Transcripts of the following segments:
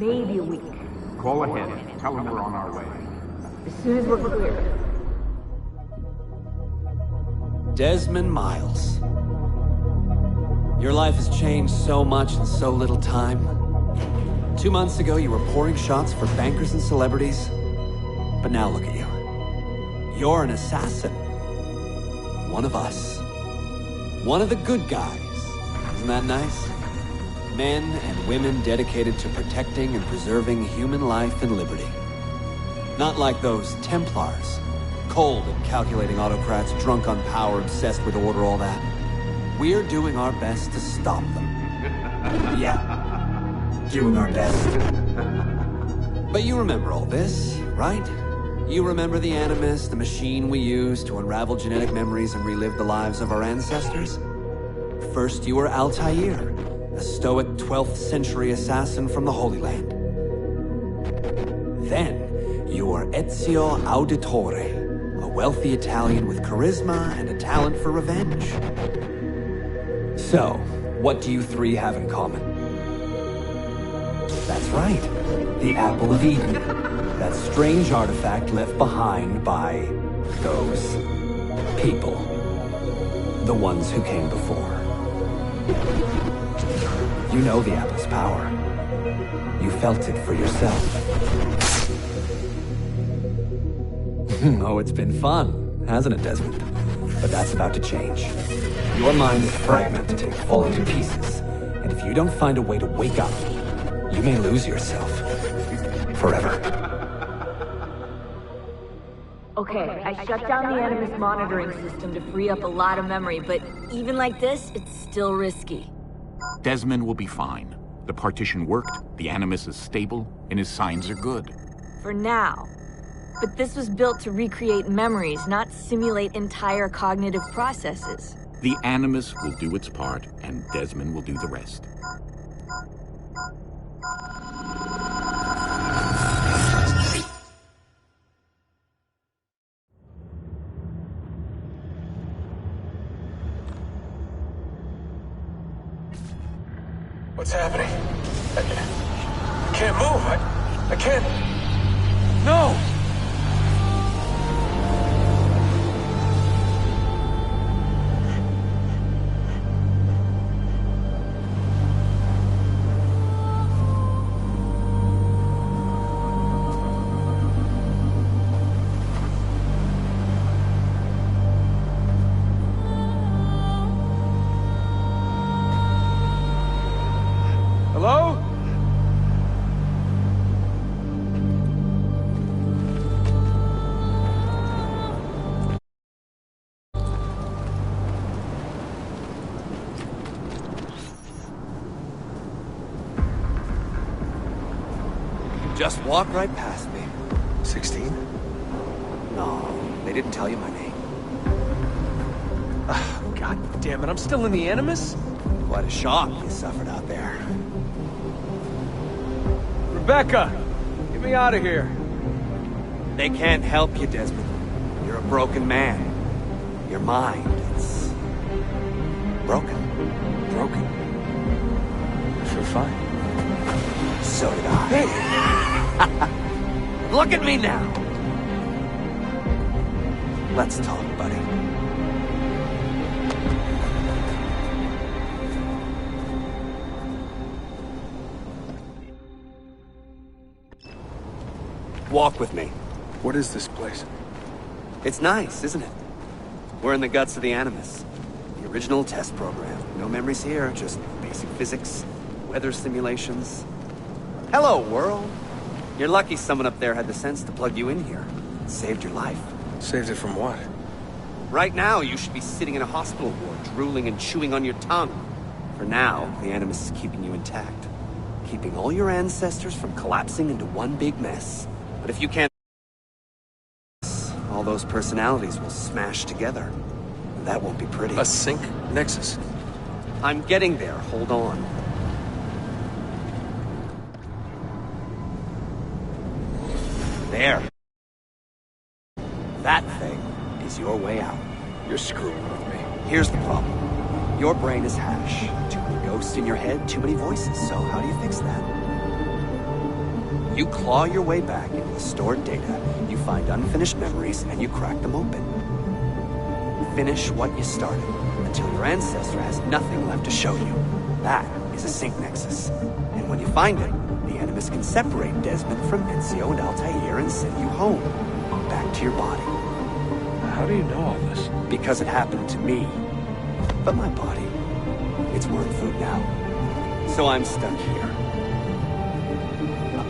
maybe a week. Call ahead. Tell them we're on our way. As soon as we're clear. Desmond Miles. Your life has changed so much in so little time. 2 months ago, you were pouring shots for bankers and celebrities. But now look at you. You're an assassin. One of us. One of the good guys. Isn't that nice? Men and women dedicated to protecting and preserving human life and liberty. Not like those Templars. Cold and calculating autocrats, drunk on power, obsessed with order, all that. We're doing our best to stop them. Yeah. Doing our best. But you remember all this, right? You remember the Animus, the machine we use to unravel genetic memories and relive the lives of our ancestors? First you were Altair, a stoic 12th century assassin from the Holy Land. Then you were Ezio Auditore, a wealthy Italian with charisma and a talent for revenge. So, what do you three have in common? That's right, the Apple of Eden. That strange artifact left behind by those people. The ones who came before. You know the Apple's power. You felt it for yourself. Oh, it's been fun, hasn't it, Desmond? But that's about to change. Your mind is fragmented and falling to pieces. And if you don't find a way to wake up, you may lose yourself. Forever. Okay, I shut down the Animus monitoring system to free up a lot of memory, but even like this, it's still risky. Desmond will be fine. The partition worked, the Animus is stable, and his signs are good. For now. But this was built to recreate memories, not simulate entire cognitive processes. The Animus will do its part, and Desmond will do the rest. What's happening? I can't move. I can't... No! Hello? Just walk right past me. 16? No, they didn't tell you my name. God damn it, I'm still in the Animus? Quite a shock you suffered out there. Rebecca! Get me out of here. They can't help you, Desmond. You're a broken man. Your mind, it's... broken. Broken? I feel fine. So did I. Look at me now! Let's talk, buddy. Walk with me. What is this place? It's nice, isn't it? We're in the guts of the Animus. The original test program. No memories here, just basic physics, weather simulations. Hello, world. You're lucky someone up there had the sense to plug you in here. It saved your life. Saved it from what? Right now, you should be sitting in a hospital ward, drooling and chewing on your tongue. For now, the Animus is keeping you intact. Keeping all your ancestors from collapsing into one big mess. But if you can't... all those personalities will smash together. And that won't be pretty. A sync nexus? I'm getting there. Hold on. There. That thing is your way out. You're screwing with me. Here's the problem. Your brain is hash. Too many ghosts in your head, too many voices. So how do you fix that? You claw your way back into the stored data, you find unfinished memories, and you crack them open. Finish what you started, until your ancestor has nothing left to show you. That is a sync nexus. And when you find it, the Animus can separate Desmond from Ezio and Altair and send you home, back to your body. How do you know all this? Because it happened to me. But my body, it's worm food now. So I'm stuck here.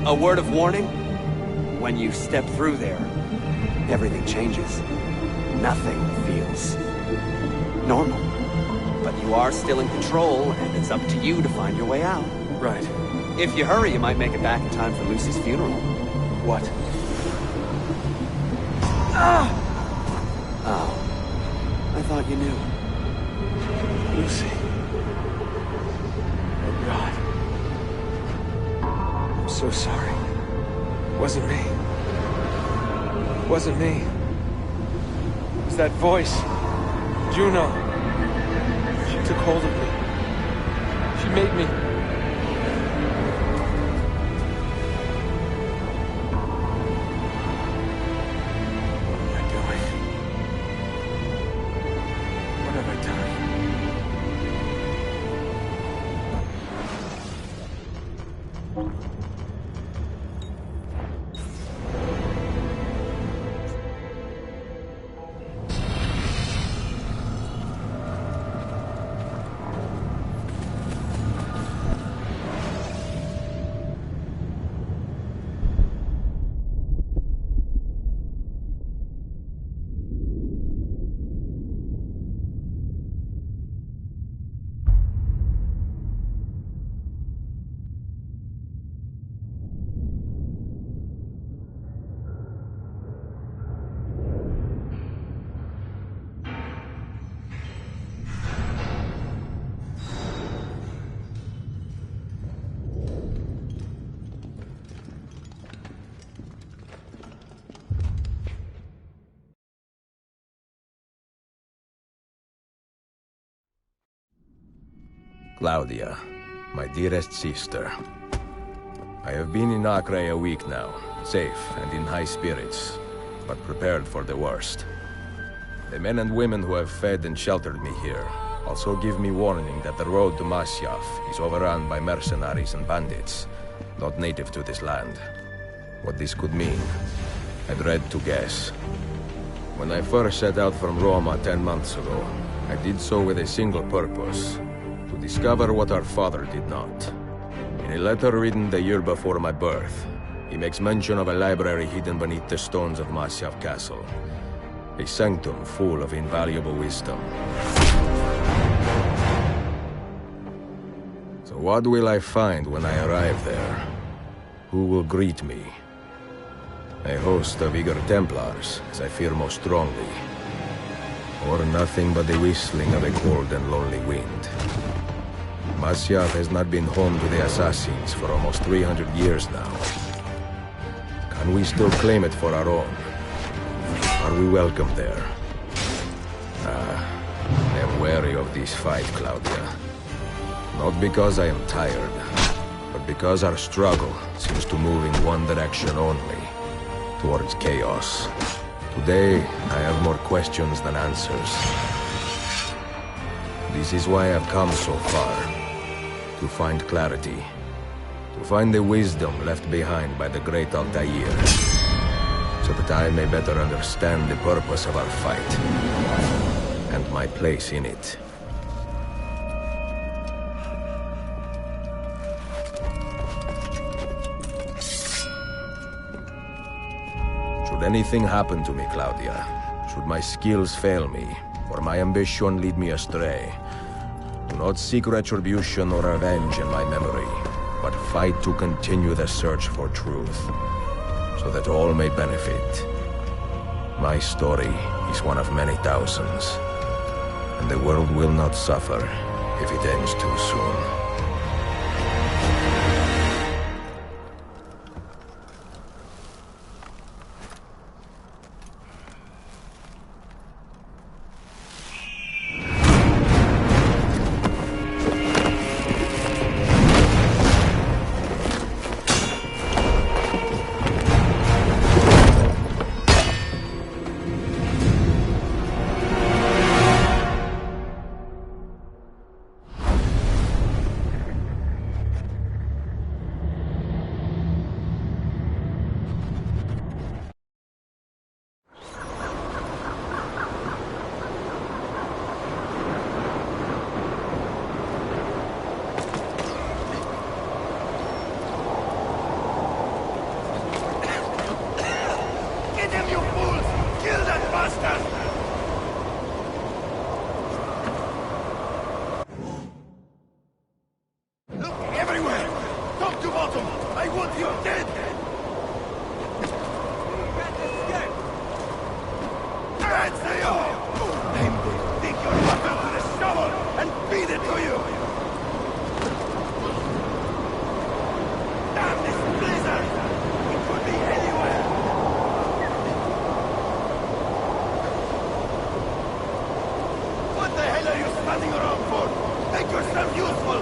A word of warning? When you step through there, everything changes. Nothing feels normal. But you are still in control, and it's up to you to find your way out. Right. If you hurry, you might make it back in time for Lucy's funeral. What? Oh. I thought you knew. Lucy. Oh, God. I'm so sorry. Wasn't me. Wasn't me. It was that voice. Juno. She took hold of me. She made me... Claudia, my dearest sister. I have been in Acre a week now, safe and in high spirits, but prepared for the worst. The men and women who have fed and sheltered me here also give me warning that the road to Masyaf is overrun by mercenaries and bandits, not native to this land. What this could mean, I dread to guess. When I first set out from Roma 10 months ago, I did so with a single purpose: to discover what our father did not. In a letter written the year before my birth, he makes mention of a library hidden beneath the stones of Masyaf Castle. A sanctum full of invaluable wisdom. So what will I find when I arrive there? Who will greet me? A host of eager Templars, as I fear most strongly. Or nothing but the whistling of a cold and lonely wind. Masyaf has not been home to the assassins for almost 300 years now. Can we still claim it for our own? Are we welcome there? I am wary of this fight, Claudia. Not because I am tired, but because our struggle seems to move in one direction only, towards chaos. Today, I have more questions than answers. This is why I've come so far. To find clarity. To find the wisdom left behind by the great Altair. So that I may better understand the purpose of our fight. And my place in it. Should anything happen to me, Claudia, should my skills fail me, or my ambition lead me astray, do not seek retribution or revenge in my memory, but fight to continue the search for truth, so that all may benefit. My story is one of many thousands, and the world will not suffer if it ends too soon. Dead! Hands to you! Aim this big your weapon to the shovel and feed it to you! Damn this blizzard! It could be anywhere! What the hell are you standing around for? Make yourself useful!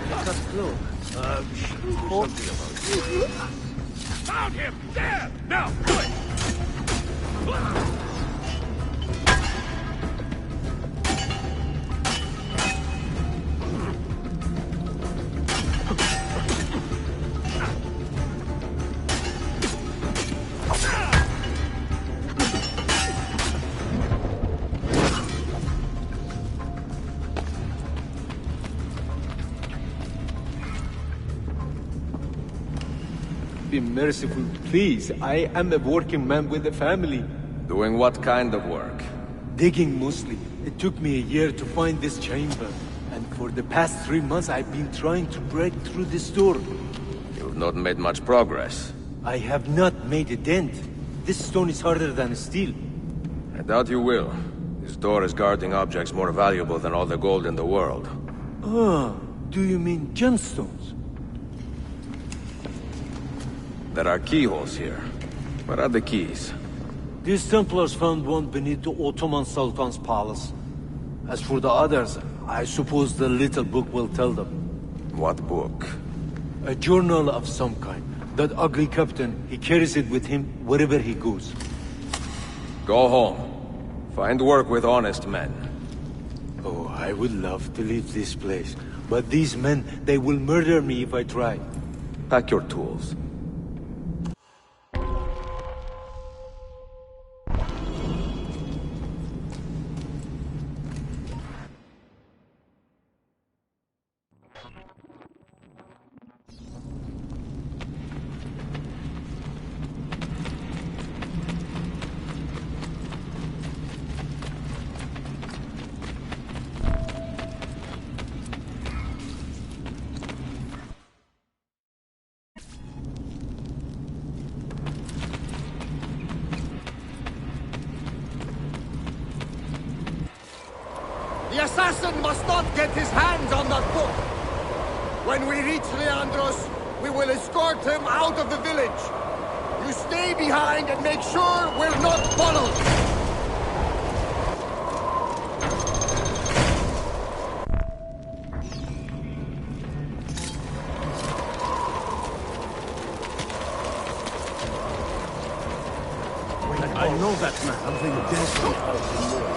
cut cloak. Found him! There! Now, do it! Be merciful, please. I am a working man with a family. Doing what kind of work? Digging mostly. It took me a year to find this chamber. And for the past 3 months I've been trying to break through this door. You've not made much progress. I have not made a dent. This stone is harder than steel. I doubt you will. This door is guarding objects more valuable than all the gold in the world. Ah, do you mean gemstones? There are keyholes here. Where are the keys? These Templars found one beneath the Ottoman Sultan's palace. As for the others, I suppose the little book will tell them. What book? A journal of some kind. That ugly captain, he carries it with him wherever he goes. Go home. Find work with honest men. Oh, I would love to leave this place. But these men, they will murder me if I try. Pack your tools. The assassin must not get his hands on that book. When we reach Leandros, we will escort him out of the village. You stay behind and make sure we're not followed. I know that man. Something desperate out in there.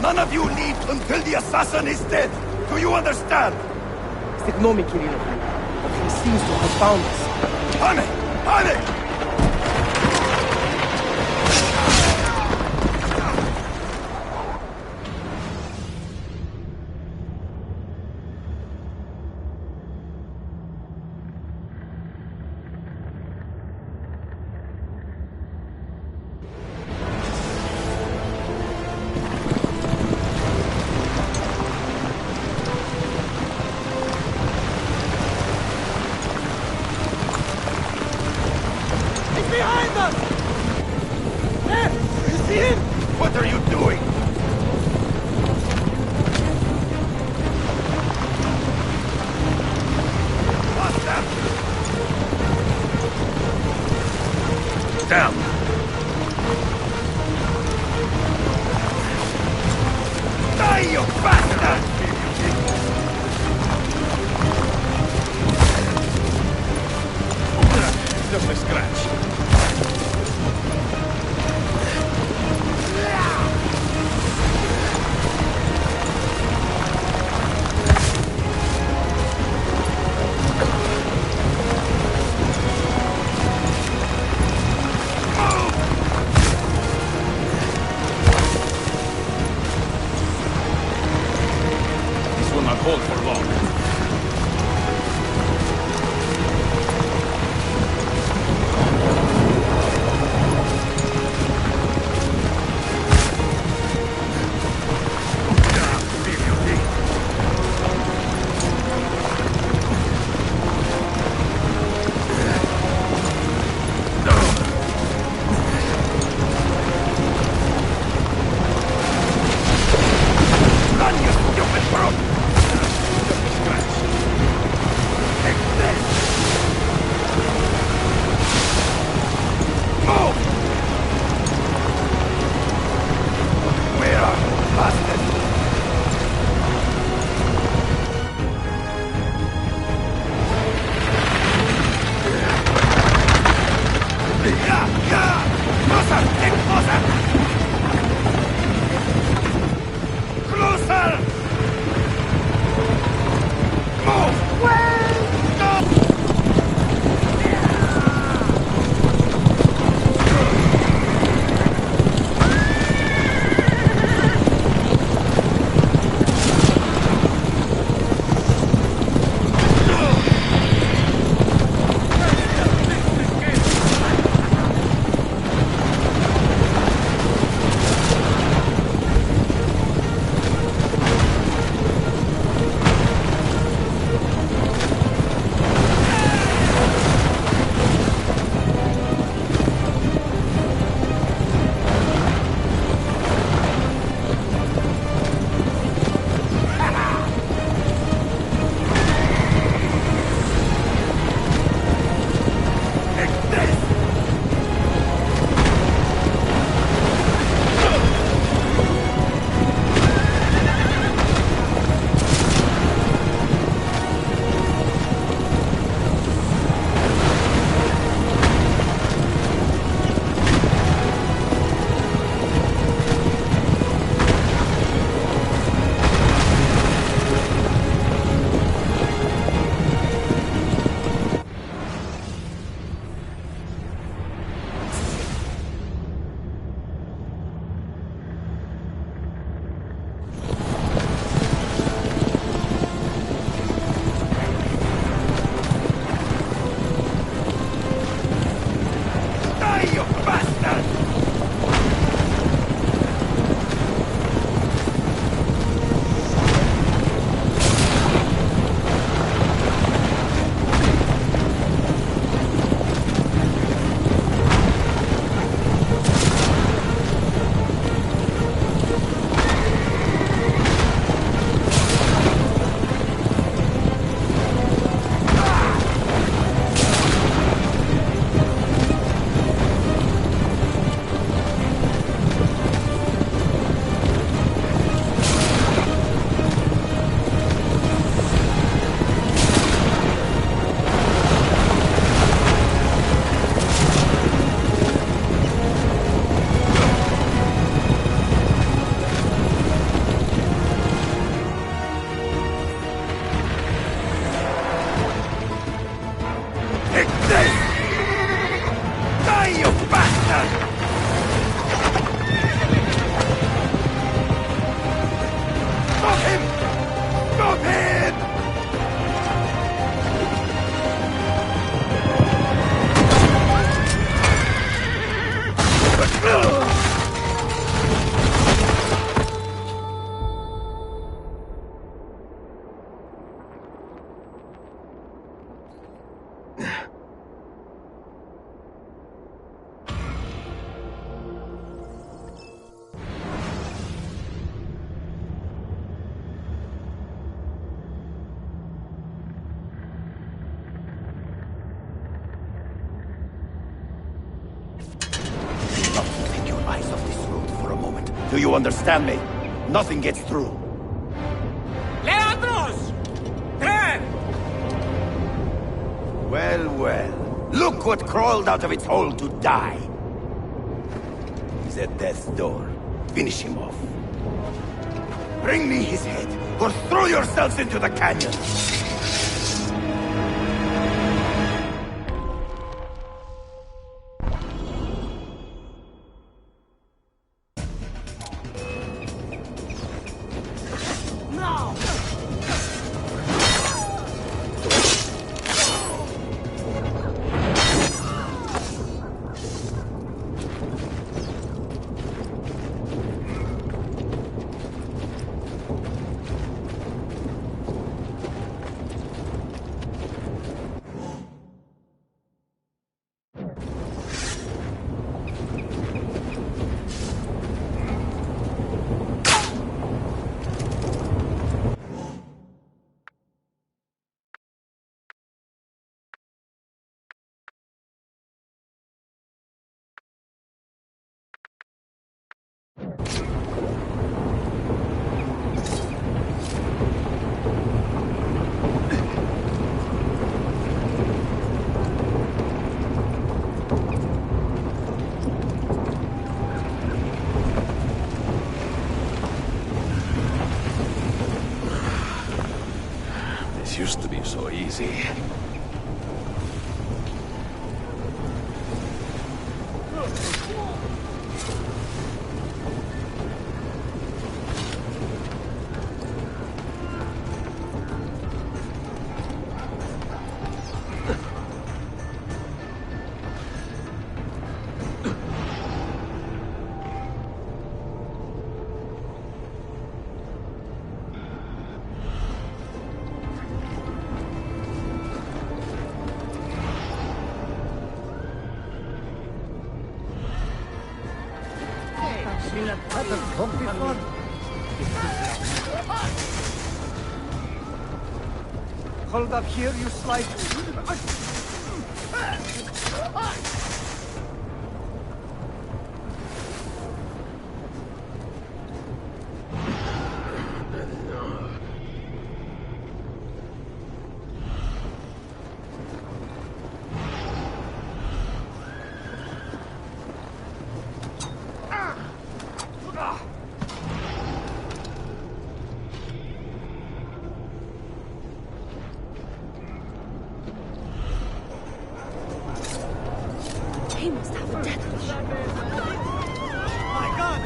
None of you leave until the assassin is dead. Do you understand? Ignore me, Kirillov. He seems to have found us. Hane! Hane! Behind us! There! You see him? What are you doing? What's that? Down. Die, you bastard! Just a scratch. Hold for long. Run, you stupid brute! Do you understand me? Nothing gets through. Leandros! There! Well, well. Look what crawled out of its hole to die. He's at death's door. Finish him off. Bring me his head, or throw yourselves into the canyon! This used to be so easy. Hold up here, you slide. He must have a death wish. My God!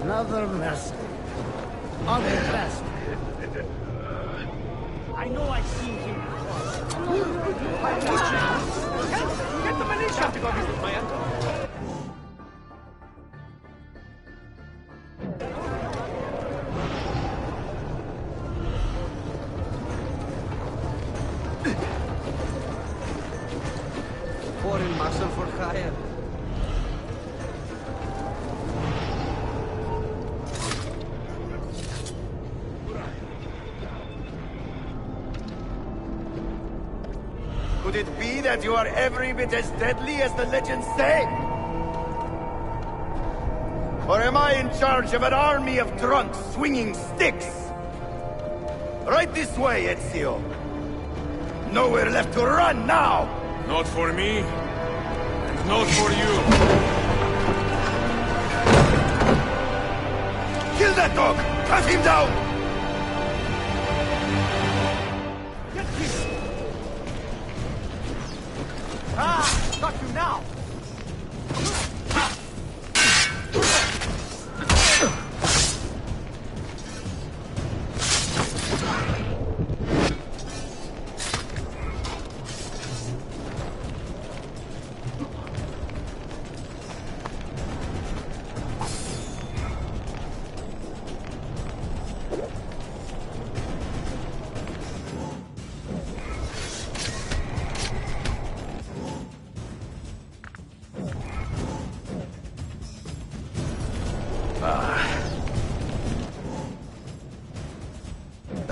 Another mercy. Unimpressed. I know I've seen him before. Get the militia to go visit my uncle. Foreign muscle for hire. Could it be that you are every bit as deadly as the legends say? Or am I in charge of an army of drunks swinging sticks? Right this way, Ezio. Nowhere left to run now! Not for me, and not for you. Kill that dog! Cut him down! Got you now!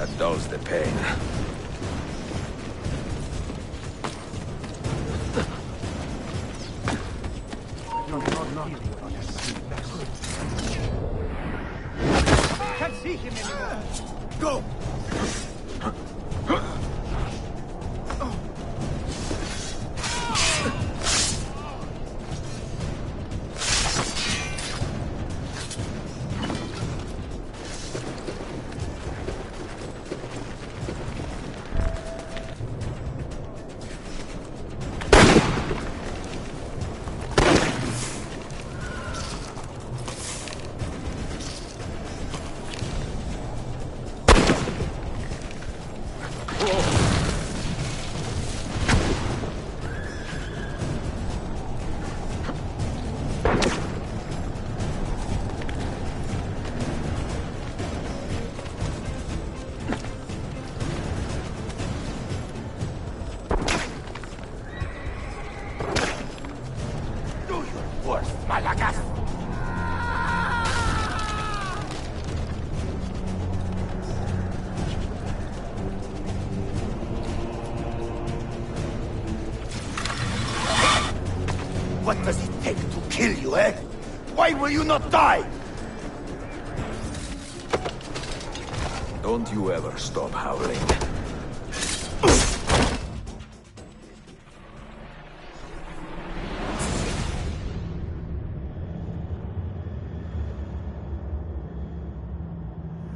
That dulls the pain. Can't see him anymore. Go! What does it take to kill you, eh? Why will you not die? Don't you ever stop howling.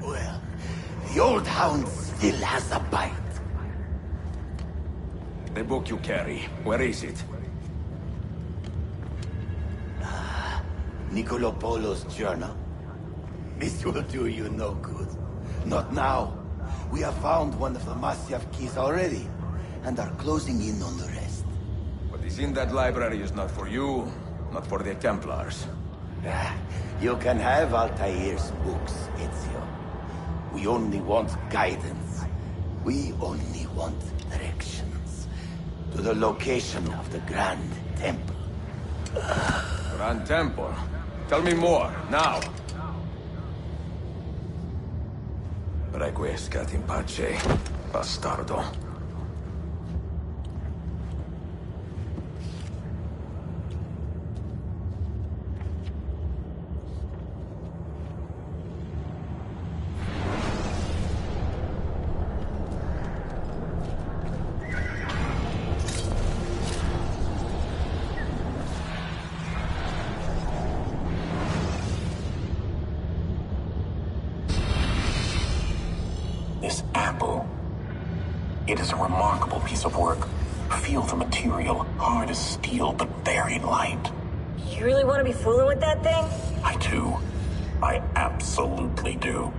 Well, the old hound still has a bite. The book you carry, where is it? Niccolo Polo's journal. This will do you no good. Not now. We have found one of the Masyaf keys already, and are closing in on the rest. What is in that library is not for you, not for the Templars. You can have Altair's books, Ezio. We only want guidance. We only want directions. To the location of the Grand Temple. Grand Temple? Tell me more, now! Requiescat in pace, bastardo. This apple. It is a remarkable piece of work. Feel the material, hard as steel, but very light. You really want to be fooling with that thing? I do. I absolutely do.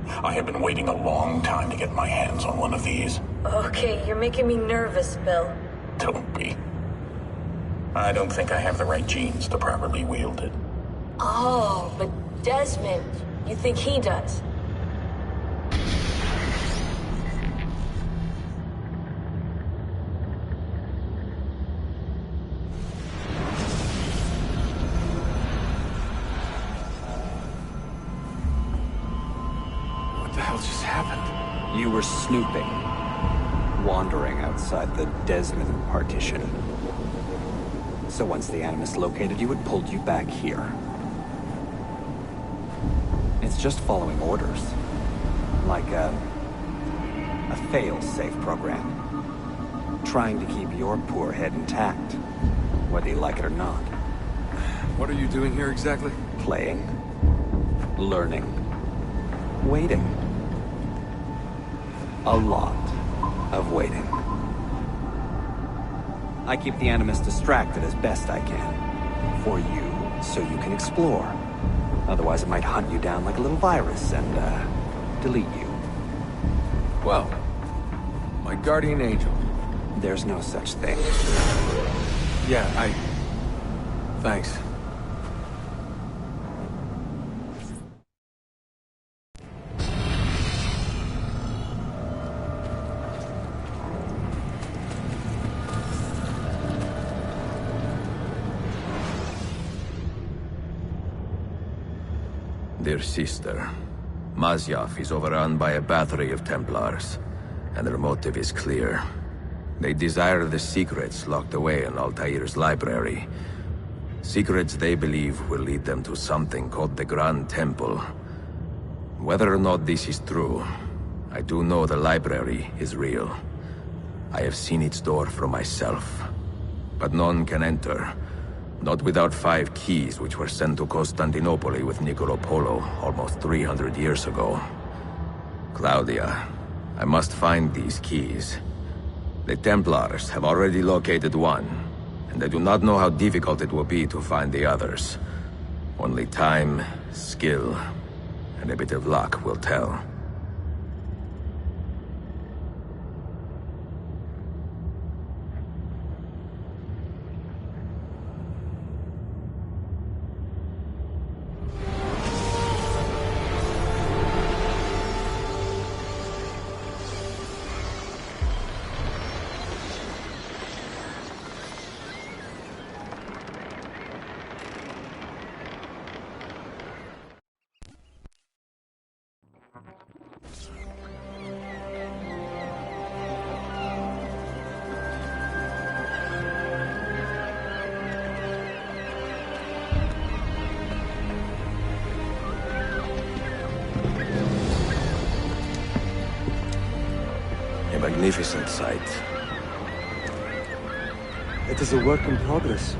I have been waiting a long time to get my hands on one of these. Okay, you're making me nervous, Bill. Don't be. I don't think I have the right genes to properly wield it. Oh, but Desmond, you think he does? What the hell just happened? You were snooping, wandering outside the Desmond partition. So once the Animus located you, it pulled you back here. It's just following orders. Like a fail-safe program. Trying to keep your poor head intact, whether you like it or not. What are you doing here exactly? Playing. Learning. Waiting. A lot of waiting. I keep the Animus distracted as best I can. For you, so you can explore. Otherwise it might hunt you down like a little virus and, delete you. Well, my guardian angel. There's no such thing. Yeah, Thanks. Dear sister, Masyaf is overrun by a battery of Templars, and their motive is clear. They desire the secrets locked away in Altair's library. Secrets they believe will lead them to something called the Grand Temple. Whether or not this is true, I do know the library is real. I have seen its door from myself. But none can enter. Not without 5 keys which were sent to Constantinople with Niccolo Polo almost 300 years ago. Claudia, I must find these keys. The Templars have already located one, and I do not know how difficult it will be to find the others. Only time, skill, and a bit of luck will tell. A magnificent sight. It is a work in progress.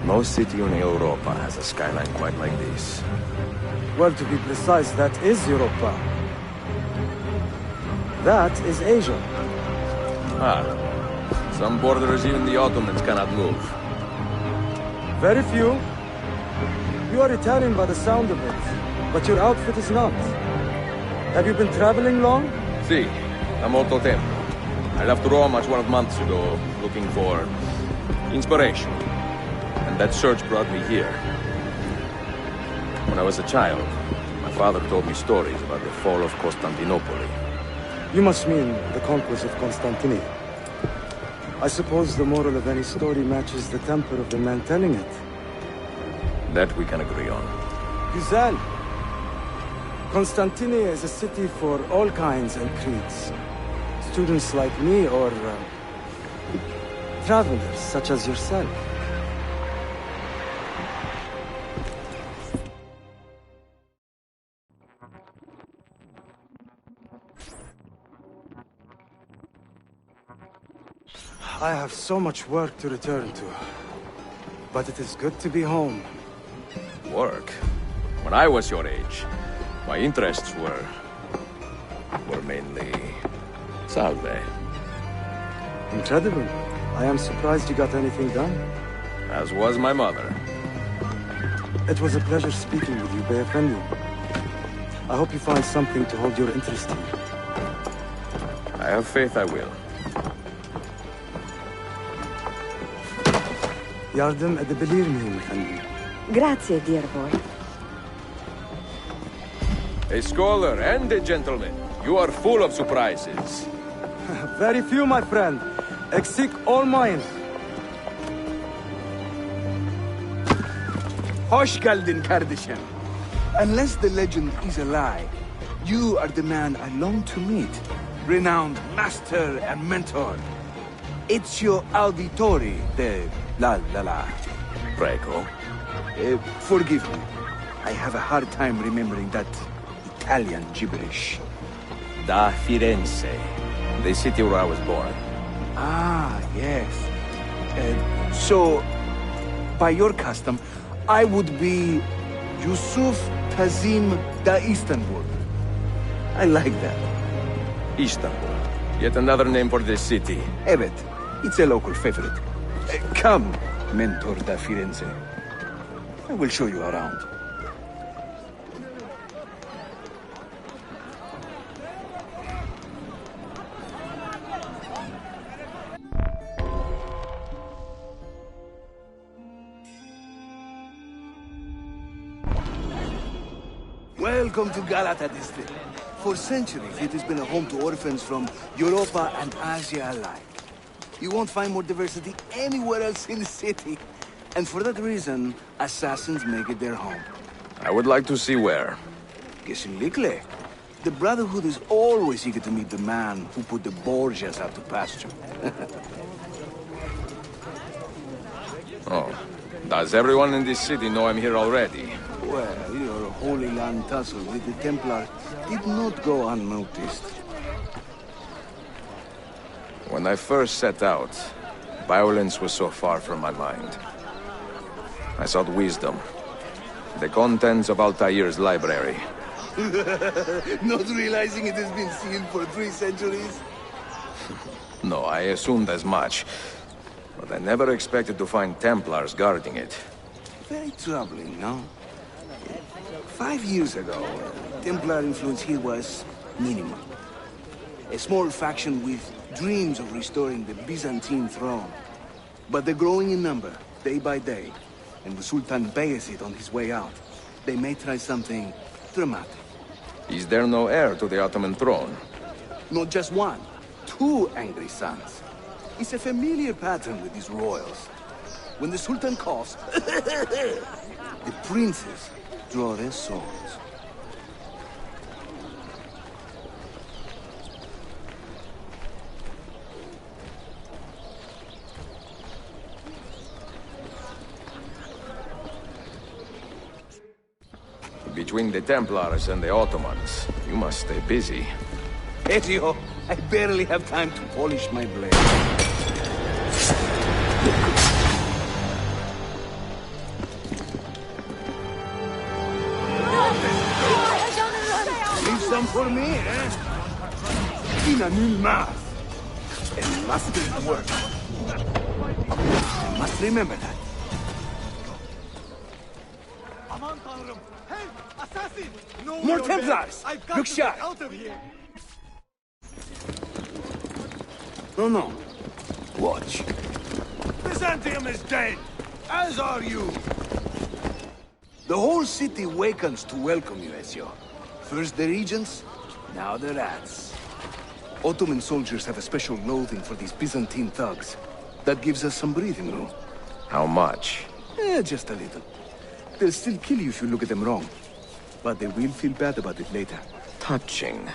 No city in Europa has a skyline quite like this. Well, to be precise, that is Europa. That is Asia. Ah. Some borders even the Ottomans cannot move. Very few. You are Italian by the sound of it, but your outfit is not. Have you been traveling long? Si, da molto tempo. I left Rome 12 months ago, looking for inspiration. And that search brought me here. When I was a child, my father told me stories about the fall of Constantinople. You must mean the conquest of Constantinople. I suppose the moral of any story matches the temper of the man telling it. That we can agree on. Güzel. Constantinople is a city for all kinds and creeds. Students like me or travelers such as yourself. I have so much work to return to. But it is good to be home. Work? When I was your age, my interests were mainly salve. Incredible. I am surprised you got anything done. As was my mother. It was a pleasure speaking with you, Beyefendi. I hope you find something to hold your interest in. I have faith I will. Yardım edebilir miyim efendim? Grazie, dear boy. A scholar and a gentleman. You are full of surprises. Very few, my friend. Eksik olmayın. Hoş geldin kardeşim. Unless the legend is a lie, you are the man I long to meet. Renowned master and mentor. Ezio Auditore de la. Prego. Forgive me. I have a hard time remembering that Italian gibberish. Da Firenze, the city where I was born. Ah, yes. So, by your custom, I would be Yusuf Tazim da Istanbul. I like that. Istanbul. Yet another name for this city. Evet, it's a local favorite. Come, Mentor da Firenze. I will show you around. Welcome to Galata district. For centuries, it has been a home to orphans from Europa and Asia alike. You won't find more diversity anywhere else in the city. And for that reason, assassins make it their home. I would like to see where. Kesinlikle. The Brotherhood is always eager to meet the man who put the Borgias out to pasture. Oh. Does everyone in this city know I'm here already? Well, your Holy Land tussle with the Templars did not go unnoticed. When I first set out, violence was so far from my mind. I sought wisdom. The contents of Altair's library. Not realizing it has been sealed for 3 centuries? No, I assumed as much. But I never expected to find Templars guarding it. Very troubling, no? 5 years ago, Templar influence here was minimal. A small faction with dreams of restoring the Byzantine throne. But they're growing in number, day by day. And the Sultan bears it on his way out. They may try something dramatic. Is there no heir to the Ottoman throne? Not just one, 2 angry sons. It's a familiar pattern with these royals. When the Sultan coughs, the princes draw their swords. Between the Templars and the Ottomans, you must stay busy. Ezio, I barely have time to polish my blade. Leave some for me, eh? In a new math. And master's work. I must remember that. More Templars! Look sharp! No. Watch. Byzantium is dead, as are you. The whole city wakens to welcome you, Ezio. First the regents, now the rats. Ottoman soldiers have a special loathing for these Byzantine thugs. That gives us some breathing room. How much? Just a little. They'll still kill you if you look at them wrong. But they will feel bad about it later. Touching.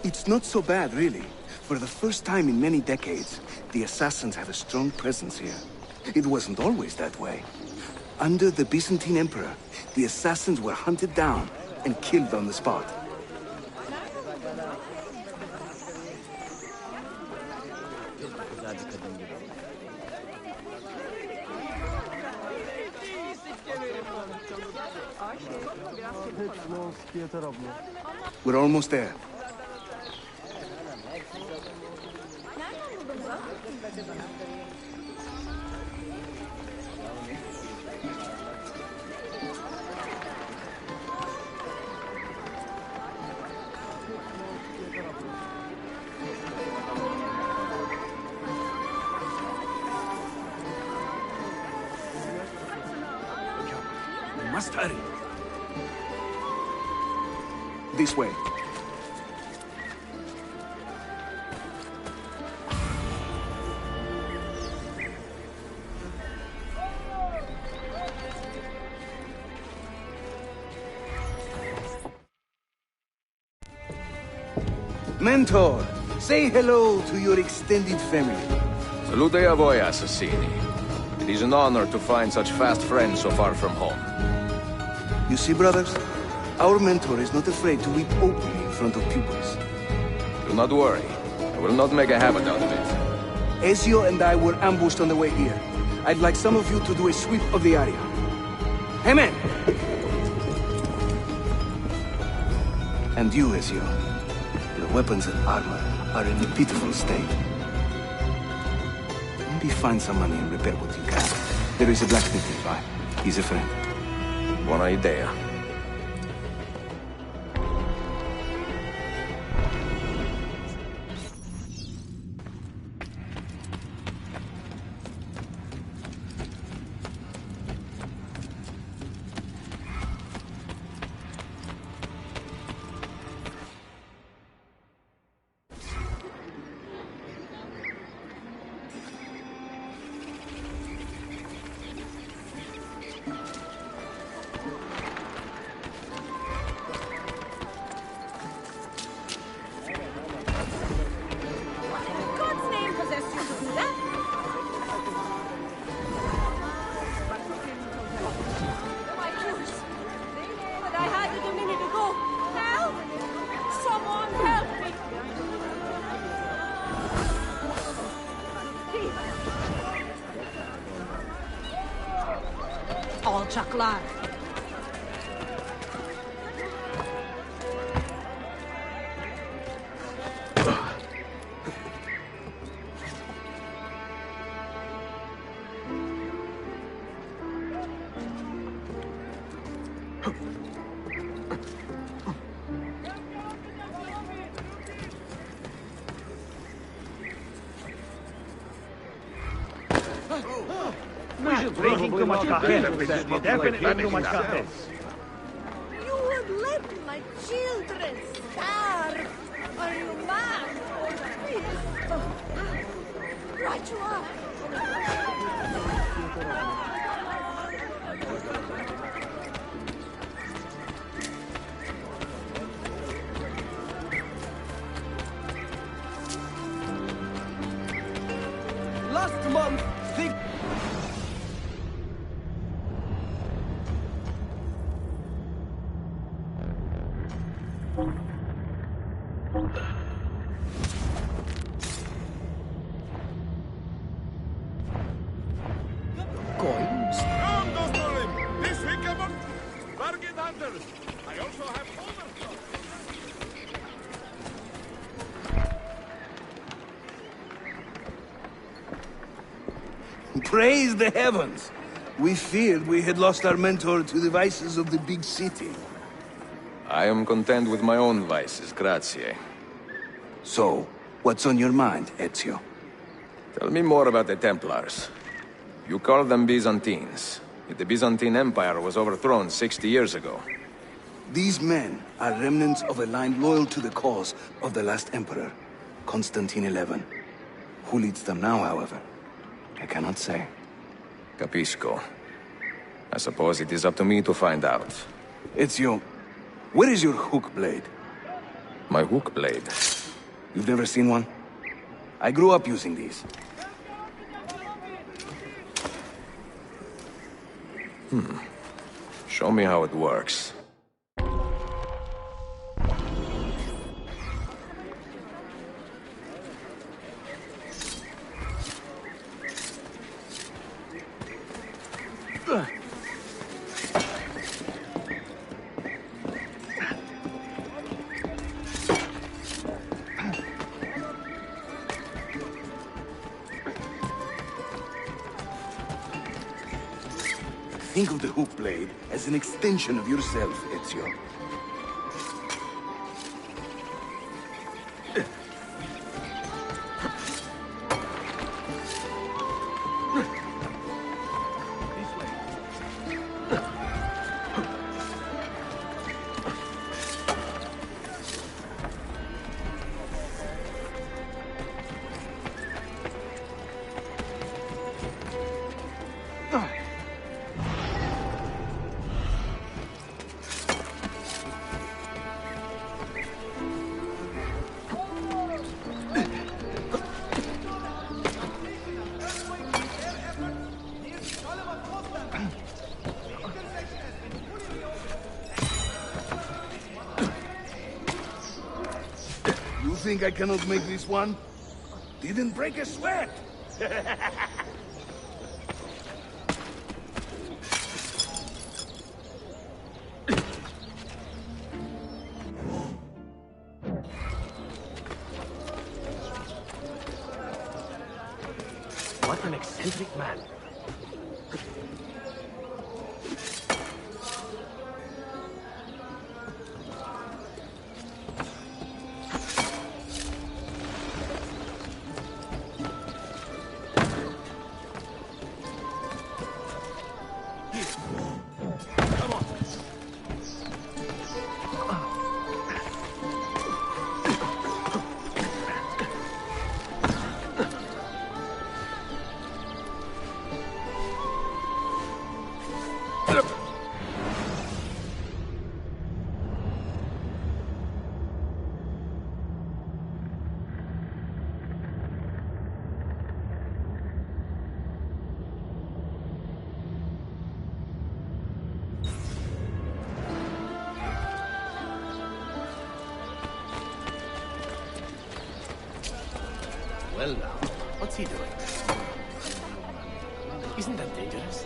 It's not so bad, really. For the first time in many decades, the assassins have a strong presence here. It wasn't always that way. Under the Byzantine Emperor, the assassins were hunted down and killed on the spot. We're almost there. We must hurry. This way. Mentor, say hello to your extended family. Salute a voi, assassini. It is an honor to find such fast friends so far from home. You see, brothers? Our mentor is not afraid to weep openly in front of pupils. Do not worry. I will not make a habit out of it. Ezio and I were ambushed on the way here. I'd like some of you to do a sweep of the area. Hey, men! And you, Ezio. Your weapons and armor are in a pitiful state. Maybe find some money and repair what you can. There is a blacksmith nearby. He's a friend. Buona idea. alçaklar. Drinking too much coffee. Definitely too much coffee. You would let my children starve. Are you mad? Please. Right you are. Last month, the... This week among bargain hunters. I also have overflow. Praise the heavens! We feared we had lost our mentor to the vices of the big city. I am content with my own vices, grazie. So, what's on your mind, Ezio? Tell me more about the Templars. You call them Byzantines. Yet the Byzantine Empire was overthrown 60 years ago. These men are remnants of a line loyal to the cause of the last emperor, Constantine XI. Who leads them now, however? I cannot say. Capisco. I suppose it is up to me to find out. Ezio, where is your hook blade? My hook blade? You've never seen one? I grew up using these. Show me how it works. Think of the hook blade as an extension of yourself, Ezio. You think I cannot make this one? Didn't break a sweat! What an eccentric man. Well now, what's he doing? Isn't that dangerous?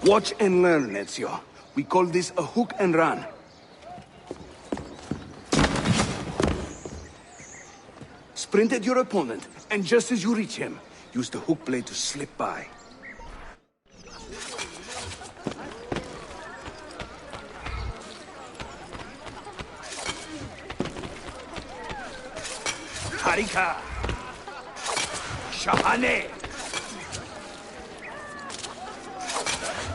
Watch and learn, Ezio. We call this a hook and run. Sprint at your opponent, and just as you reach him, use the hook blade to slip by. Harika! Shahane!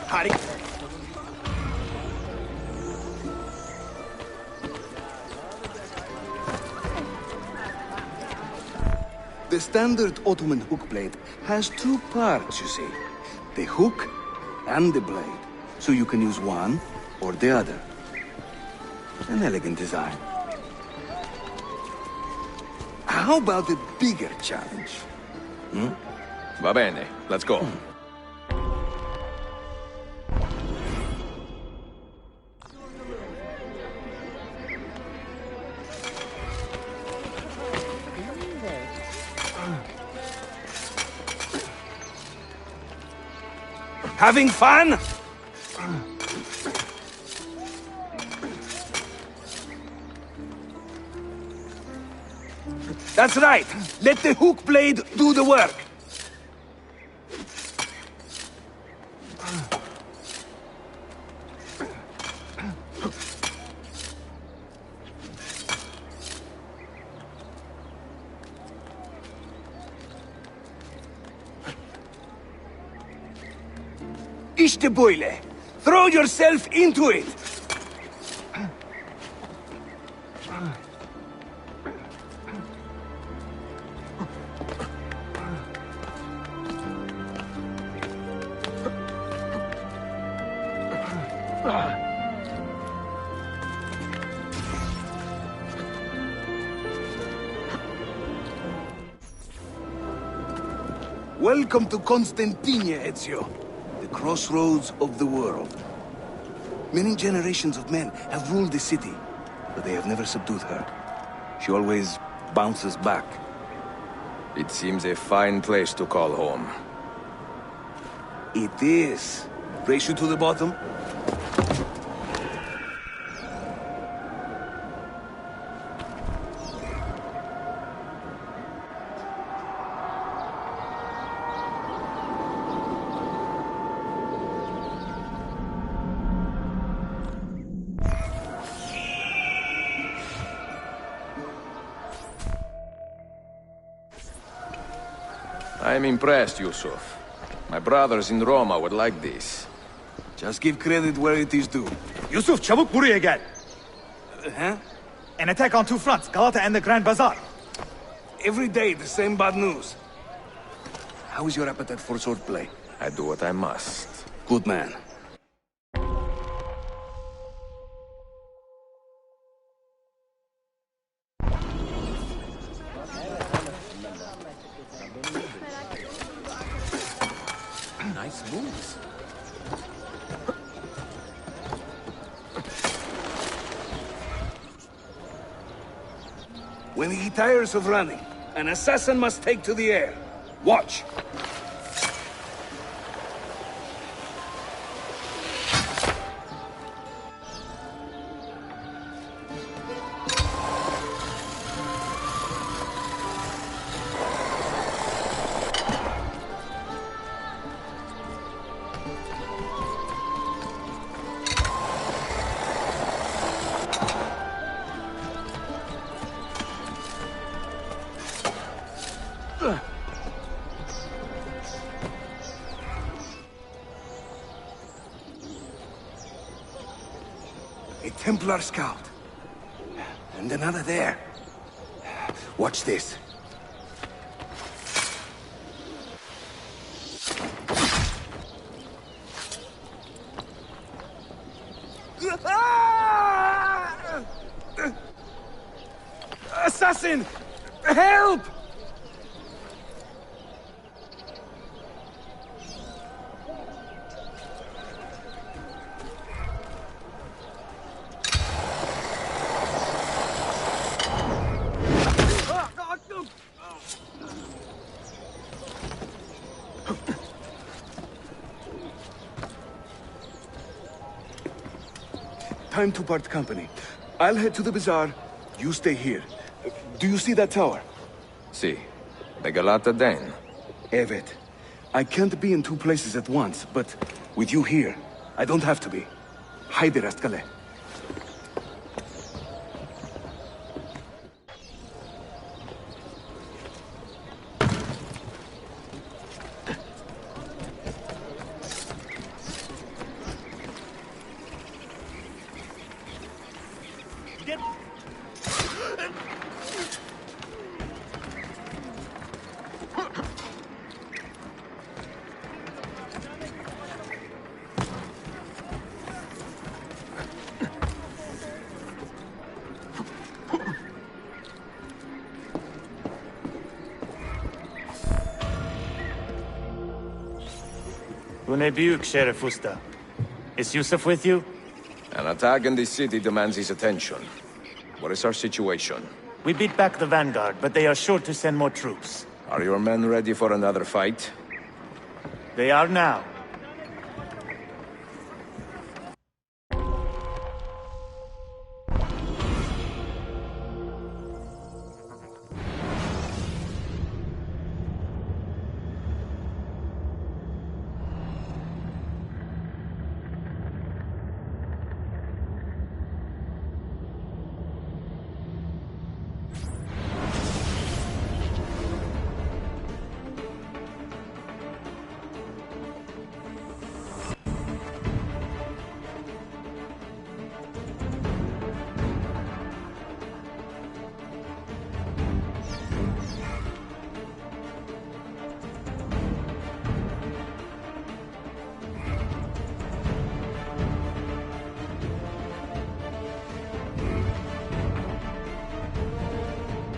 Harika! The standard Ottoman hook blade has two parts, you see. The hook and the blade. So you can use one or the other. An elegant design. How about a bigger challenge? Va bene, let's go. Having fun? That's right. Let the hook blade do the work. İşte böyle. Throw yourself into it. Welcome to Constantine, Ezio. The crossroads of the world. Many generations of men have ruled the city, but they have never subdued her. She always bounces back. It seems a fine place to call home. It is. Race you to the bottom? I'm impressed, Yusuf. My brothers in Roma would like this. Just give credit where it is due. Yusuf, çabuk buraya gel. Huh? An attack on two fronts, Galata and the Grand Bazaar. Every day, the same bad news. How is your appetite for swordplay? I do what I must. Good man. Nice moves. When he tires of running, an assassin must take to the air. Watch. A Templar scout. And another there. Watch this. Assassin! Help! Time to part company. I'll head to the bazaar. You stay here. Do you see that tower? Si. The Galata Den. Evet. I can't be in two places at once, but with you here, I don't have to be. Haydi rastgele. Bunebiuk, Sheriff Usta. Is Yusuf with you? An attack in this city demands his attention. What is our situation? We beat back the Vanguard, but they are sure to send more troops. Are your men ready for another fight? They are now.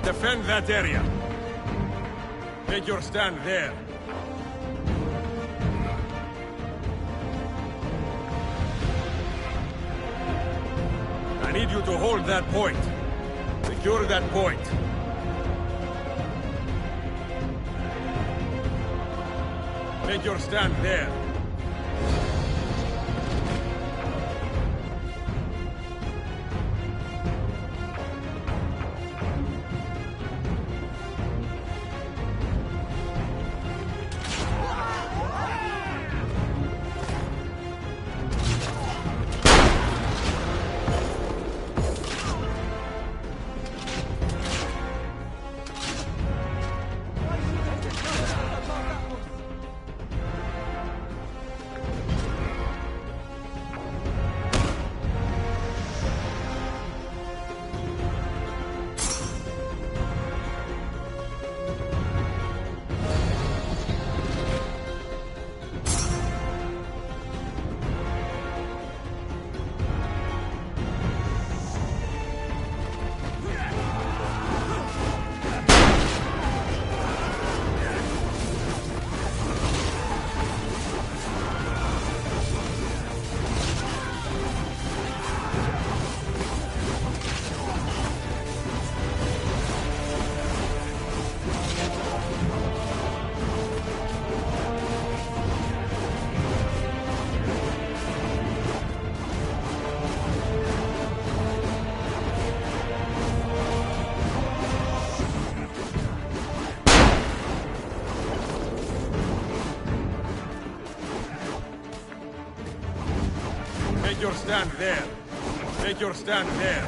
Defend that area. Take your stand there. I need you to hold that point. Secure that point. Take your stand there. Take your stand there. Take your stand there.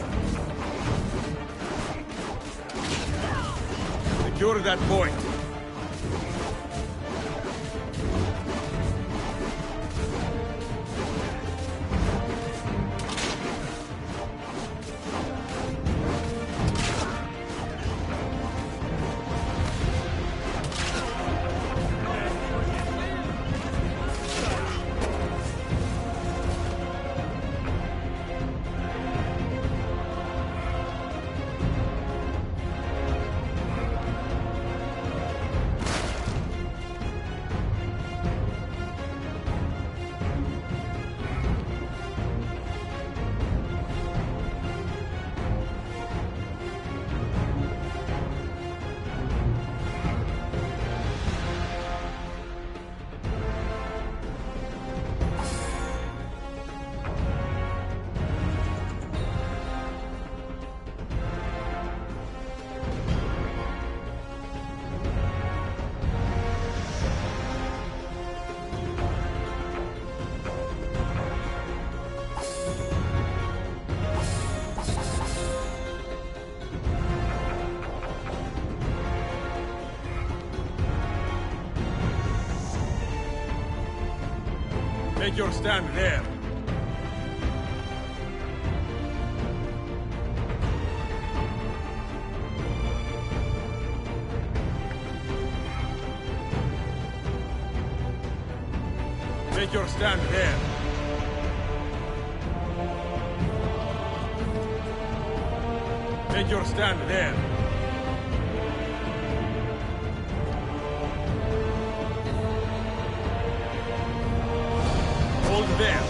Secure that point. Take your stand there. Take your stand there. Take your stand there. Hold there.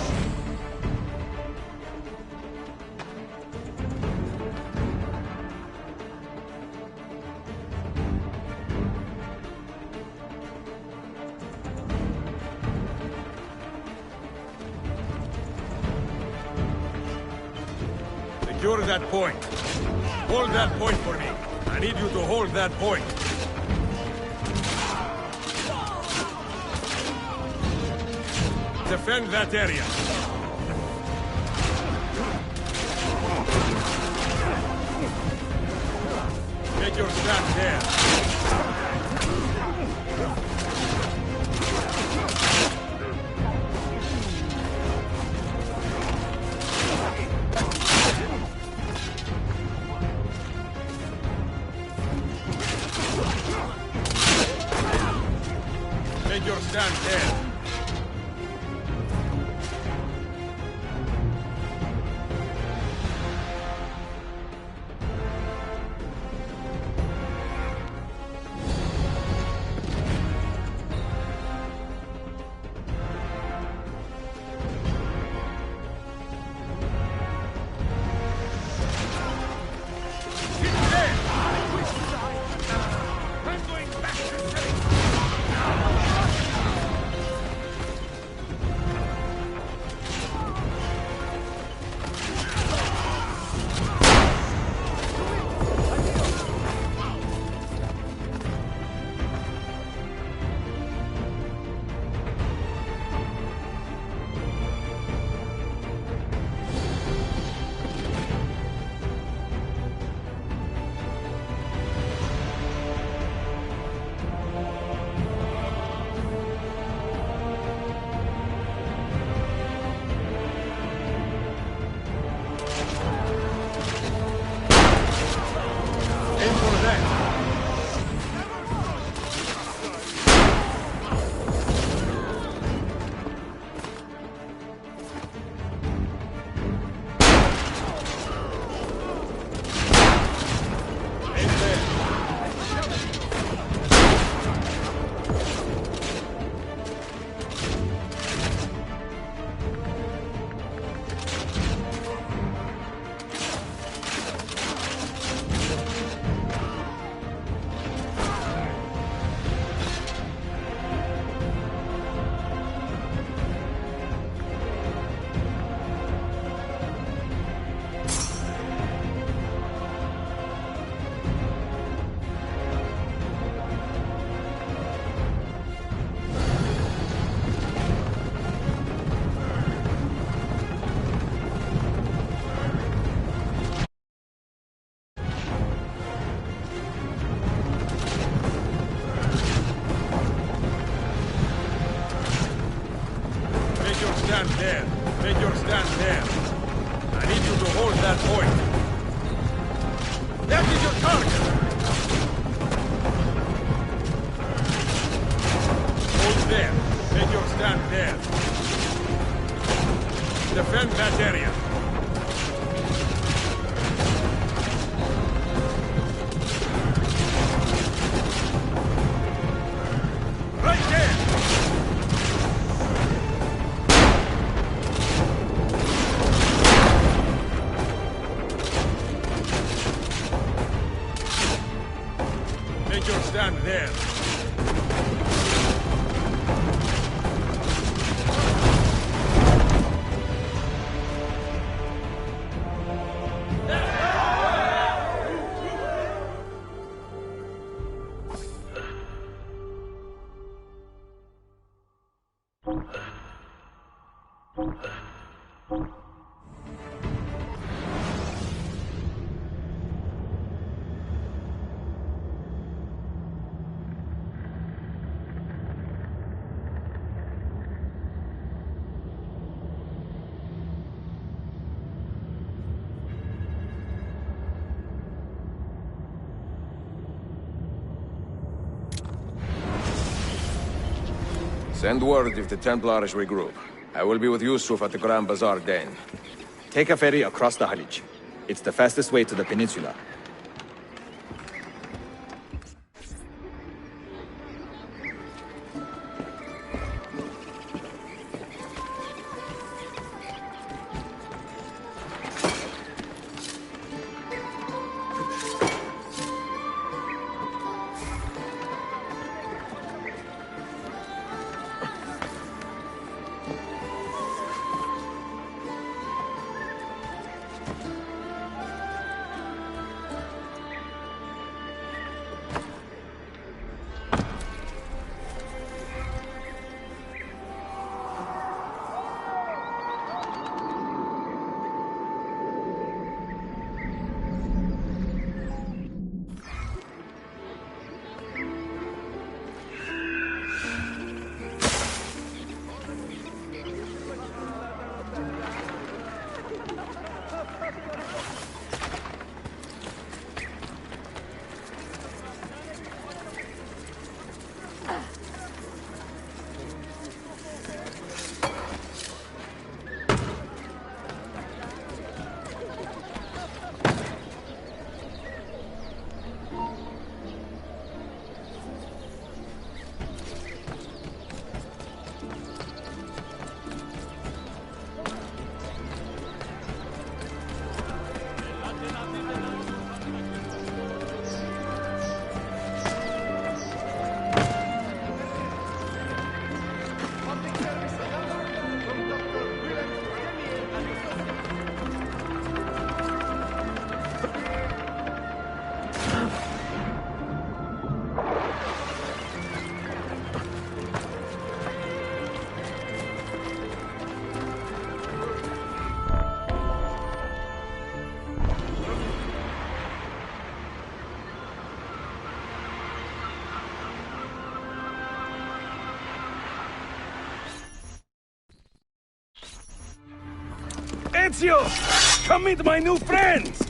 Secure that point. Hold that point for me. I need you to hold that point. Defend that area. Take your stand there. Take your stand there. Stand there. Take your stand there. I need you to hold that point. That is your target. Hold there. Take your stand there. Defend that area. Right there. Take your stand there. Send word if the Templars regroup. I will be with Yusuf at the Grand Bazaar then. Take a ferry across the Halij. It's the fastest way to the peninsula. Ezio! Come meet my new friends!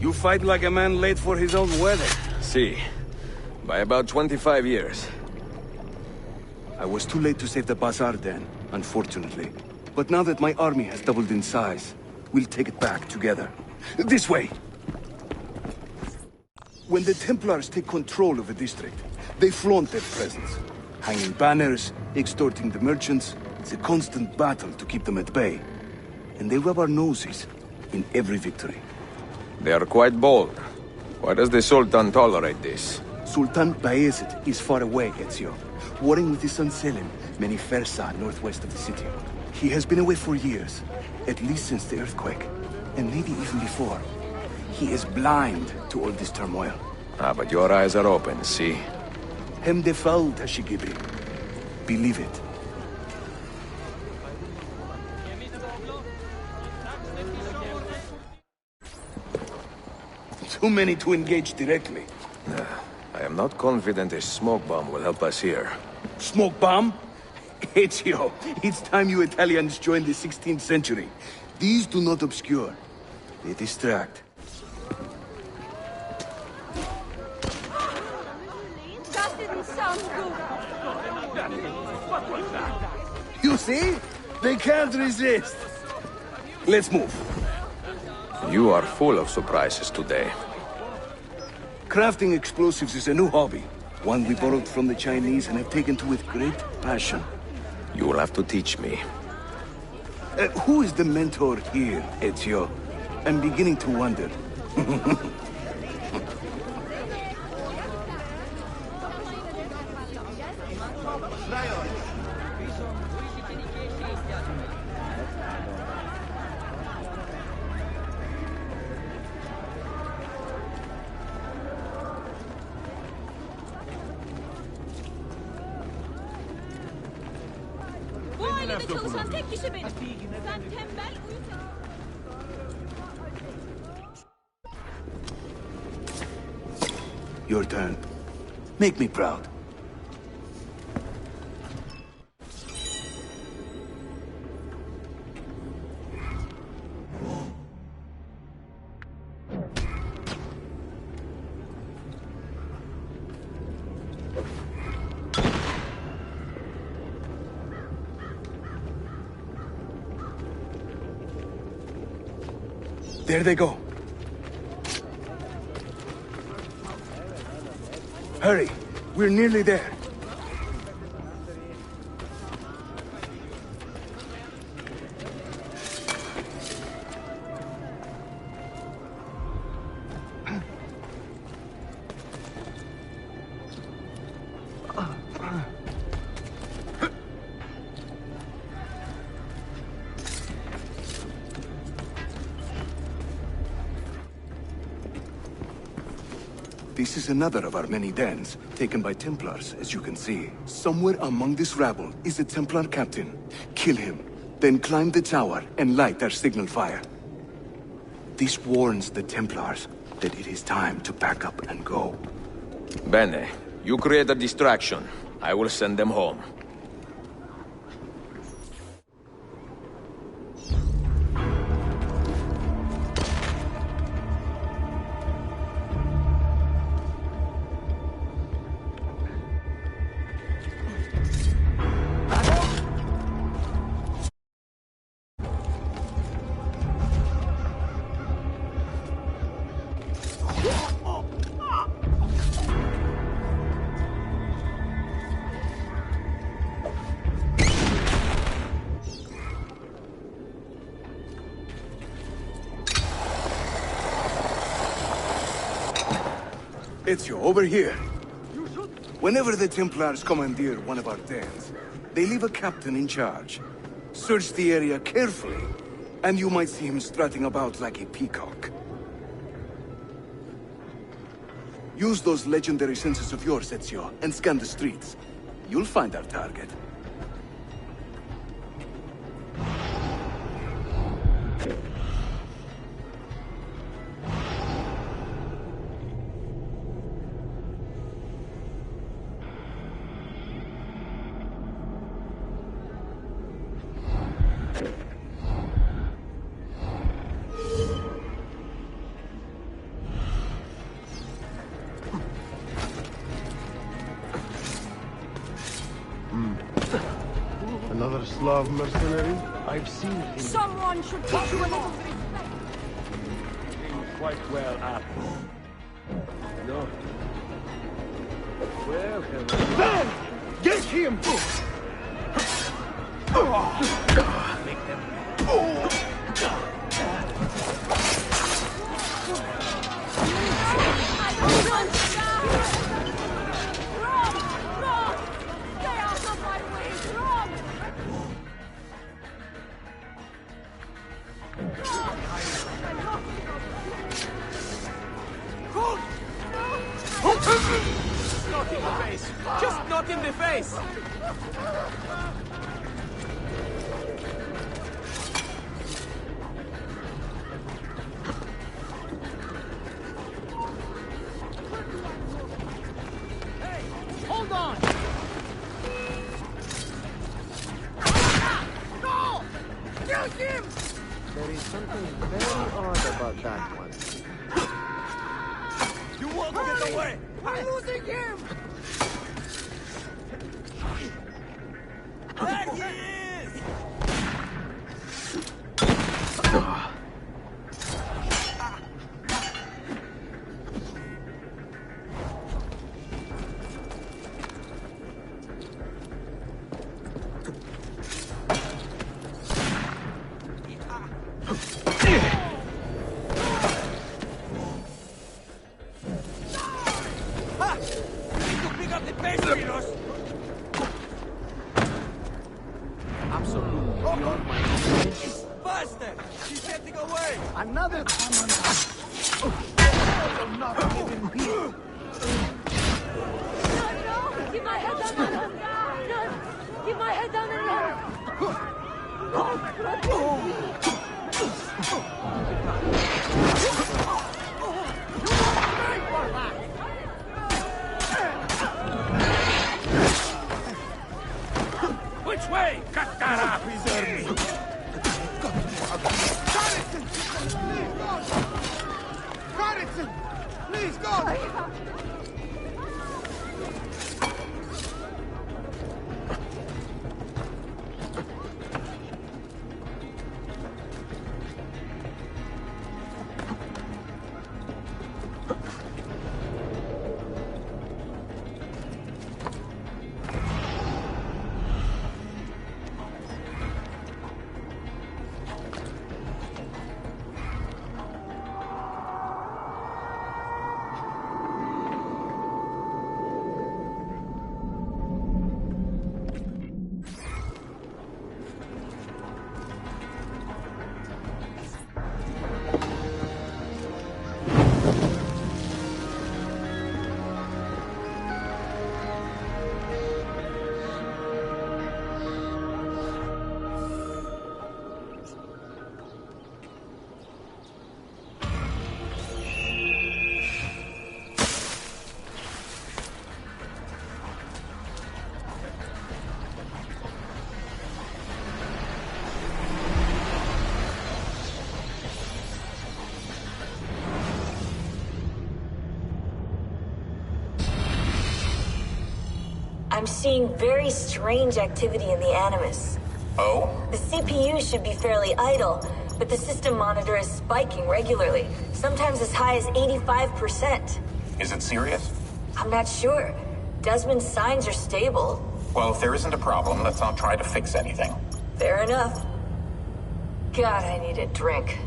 You fight like a man late for his own wedding. See, by about 25 years. I was too late to save the bazaar then, unfortunately. But now that my army has doubled in size, we'll take it back together. This way! When the Templars take control of a district, they flaunt their presence. Hanging banners, extorting the merchants. It's a constant battle to keep them at bay. And they rub our noses in every victory. They are quite bold. Why does the Sultan tolerate this? Sultan Bayezid is far away, Ezio. Warring with his son Selim, many Fersa northwest of the city. He has been away for years, at least since the earthquake, and maybe even before. He is blind to all this turmoil. Ah, but your eyes are open, see? Hem defal, Tashigibi. Believe it. Too many to engage directly. I am not confident a smoke bomb will help us here. Smoke bomb? Ezio, it's time you Italians joined the 16th century. These do not obscure. They distract. That didn't sound good. You see? They can't resist. Let's move. You are full of surprises today. Crafting explosives is a new hobby. One we borrowed from the Chinese and have taken to with great passion. You will have to teach me. Who is the mentor here, Ezio? I'm beginning to wonder. Yapmaya çalışan tek kişi benim. Sen tembel uyuz. Your turn. Make me proud. There they go. Hurry, we're nearly there. This is another of our many dens, taken by Templars, as you can see. Somewhere among this rabble is a Templar captain. Kill him, then climb the tower and light our signal fire. This warns the Templars that it is time to pack up and go. Bene, you create a distraction. I will send them home. Ezio, over here. Whenever the Templars commandeer one of our dens, they leave a captain in charge. Search the area carefully, and you might see him strutting about like a peacock. Use those legendary senses of yours, Ezio, and scan the streets. You'll find our target. Another Slav mercenary? I've seen him. Someone should teach you a little respect. Quite well up. No. Well, Ben! Get him! Make them. Not in the face! Just not in the face! Hey! Hold on! No! Kill him! There is something very odd about that one. You won't get away! We're losing him! There he is! Absolutely beyond my comprehension. Faster! She's getting away! Another commandant! I will not live in peace! No! Keep my head down and run! No! Keep my head down and run! Which way? Katara! Preserve me! Garrison! Please go! I'm seeing very strange activity in the Animus. Oh? The CPU should be fairly idle, but the system monitor is spiking regularly, sometimes as high as 85%. Is it serious? I'm not sure. Desmond's signs are stable. Well, if there isn't a problem, let's not try to fix anything. Fair enough. God, I need a drink.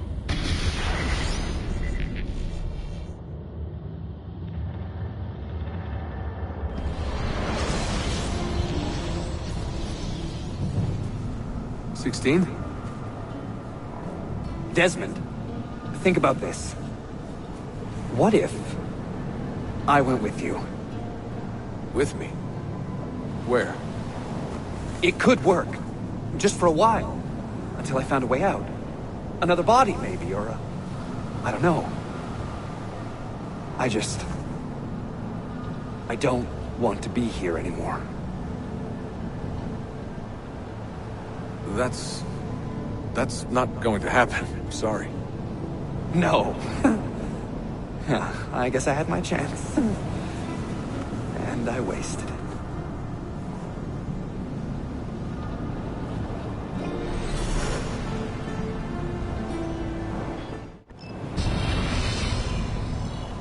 Desmond, think about this. What if I went with you? With me? Where? It could work. Just for a while. Until I found a way out. Another body, maybe, or a... I don't know. I don't want to be here anymore. That's not going to happen. I'm sorry. No. I guess I had my chance. And I wasted it.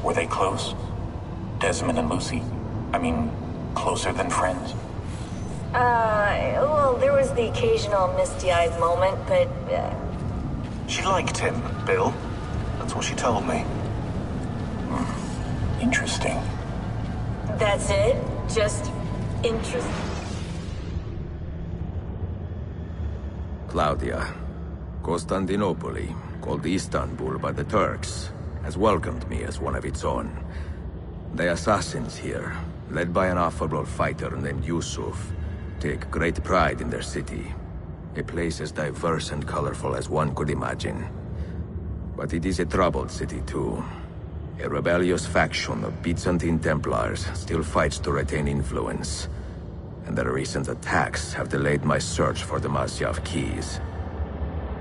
Were they close? Desmond and Lucy? I mean, closer than friends? Well, there was the occasional misty-eyed moment, but, She liked him, Bill. That's what she told me. Interesting. that's it. Just interesting. Claudia, Constantinople, called Istanbul by the Turks, has welcomed me as one of its own. The assassins here, led by an affable fighter named Yusuf, take great pride in their city. A place as diverse and colorful as one could imagine. But it is a troubled city too. A rebellious faction of Byzantine Templars still fights to retain influence. And their recent attacks have delayed my search for the Masyav keys.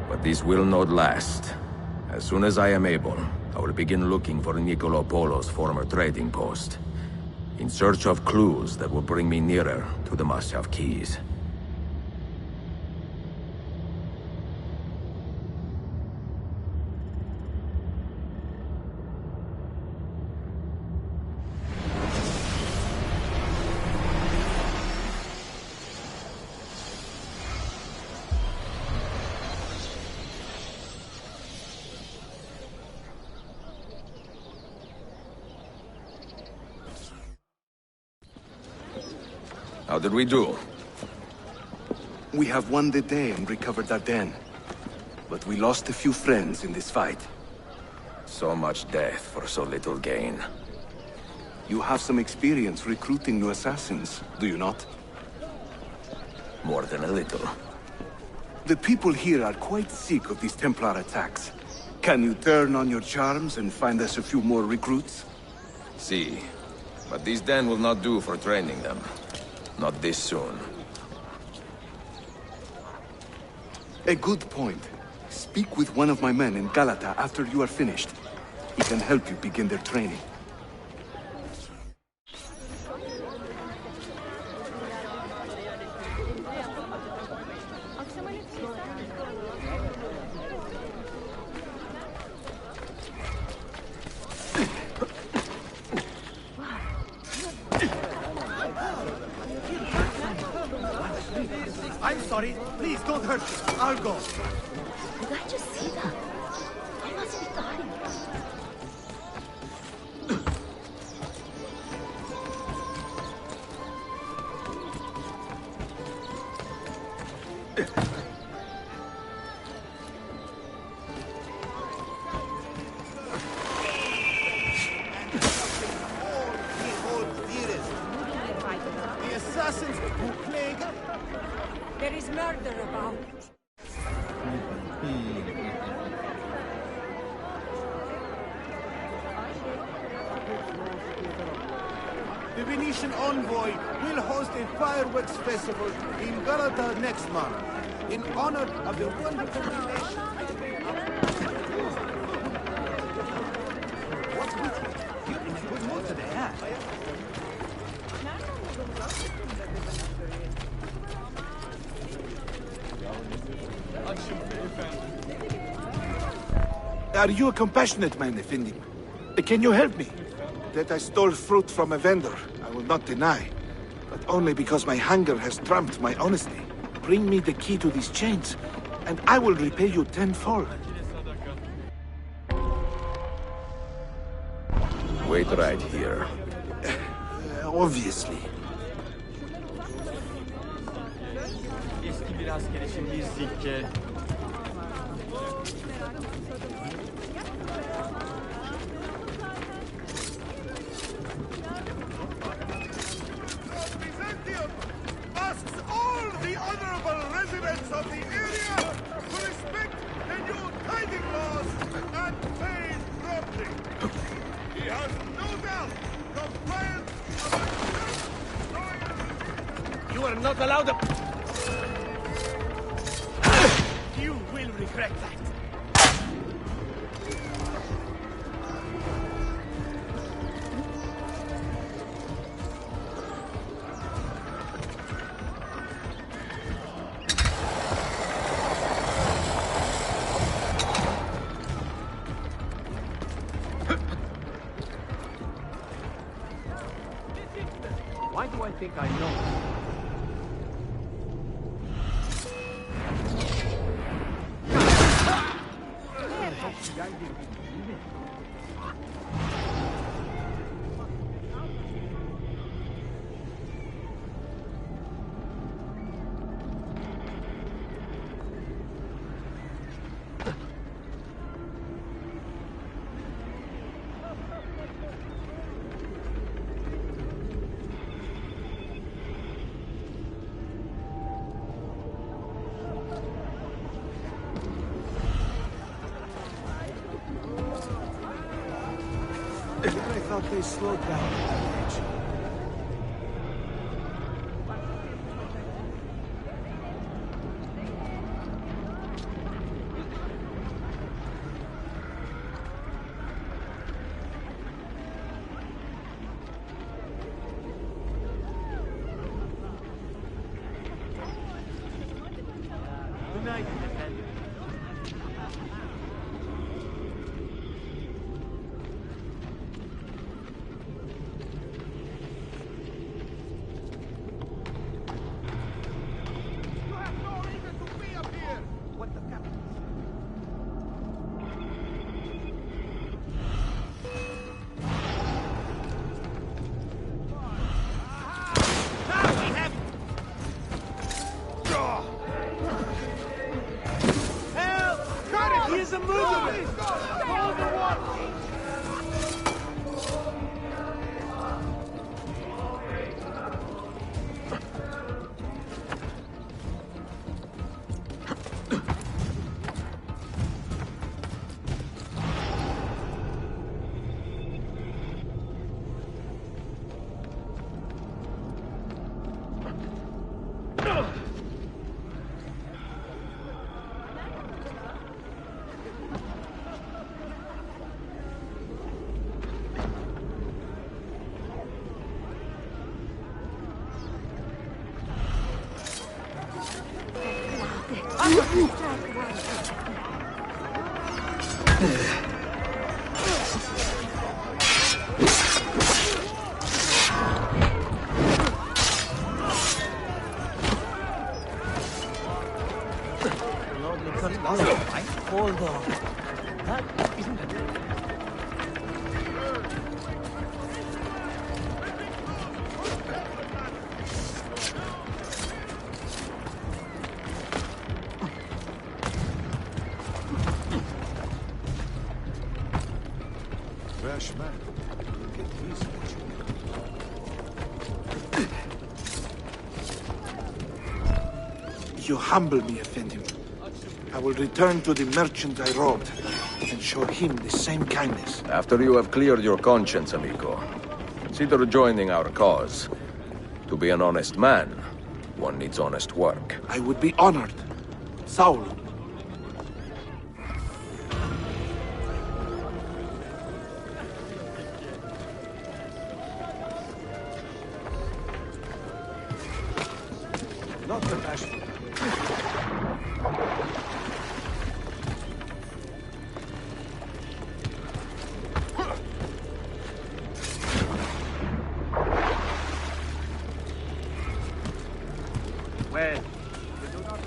But this will not last. As soon as I am able, I will begin looking for Nicolo Polo's former trading post, in search of clues that will bring me nearer to the Masyav keys. How did we do? We have won the day and recovered Ardennes. But we lost a few friends in this fight. So much death for so little gain. You have some experience recruiting new assassins, do you not? More than a little. The people here are quite sick of these Templar attacks. Can you turn on your charms and find us a few more recruits? See, but this den will not do for training them. Not this soon. A good point. Speak with one of my men in Galata after you are finished. He can help you begin their training. I'm sorry. Please don't hurt me. I'll go. Did I just see that? I must be dying. The assassins who plague. There is murder about. The Venetian envoy will host a fireworks festival in Galata next month, in honor of the wonderful relation. What's with you? You're in a good mood today, huh? Are you a compassionate man, Effendi? Can you help me? That I stole fruit from a vendor, I will not deny. But only because my hunger has trumped my honesty. Bring me the key to these chains, and I will repay you tenfold. Wait right here. Obviously. Eski bir askeri şimdi sikke. Asks all the honorable residents of the area to respect the new tithing laws and pay promptly. He has no doubt compliance of You are not allowed to... You will regret that. Why do I think I know? I thought they slowed down at that age. Good night, defender. He's a murderer! Hold the water! Hold on. That isn't it? Fresh man. Look at his fortune. You humble me, Effendi. I will return to the merchant I robbed and show him the same kindness. After you have cleared your conscience, amigo, consider joining our cause. To be an honest man, one needs honest work. I would be honored. Saul. Not the bashful. Well, we do not...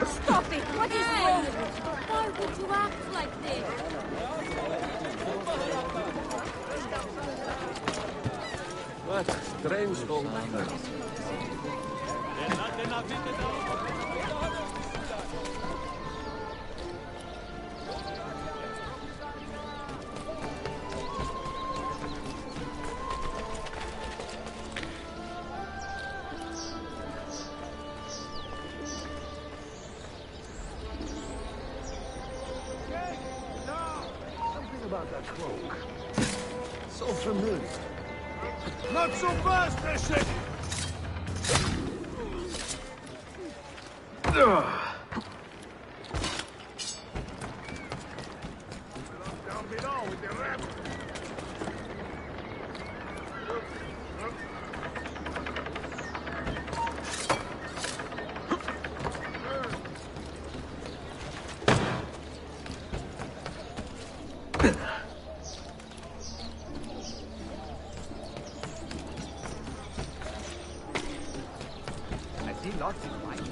Stop it! What is wrong? Why would you act like this? What a strange old man. Something about that cloak. So familiar. Not so fast, Bishop! Down below with the rebels. I see lots in mind.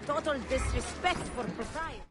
total disrespect for propriety.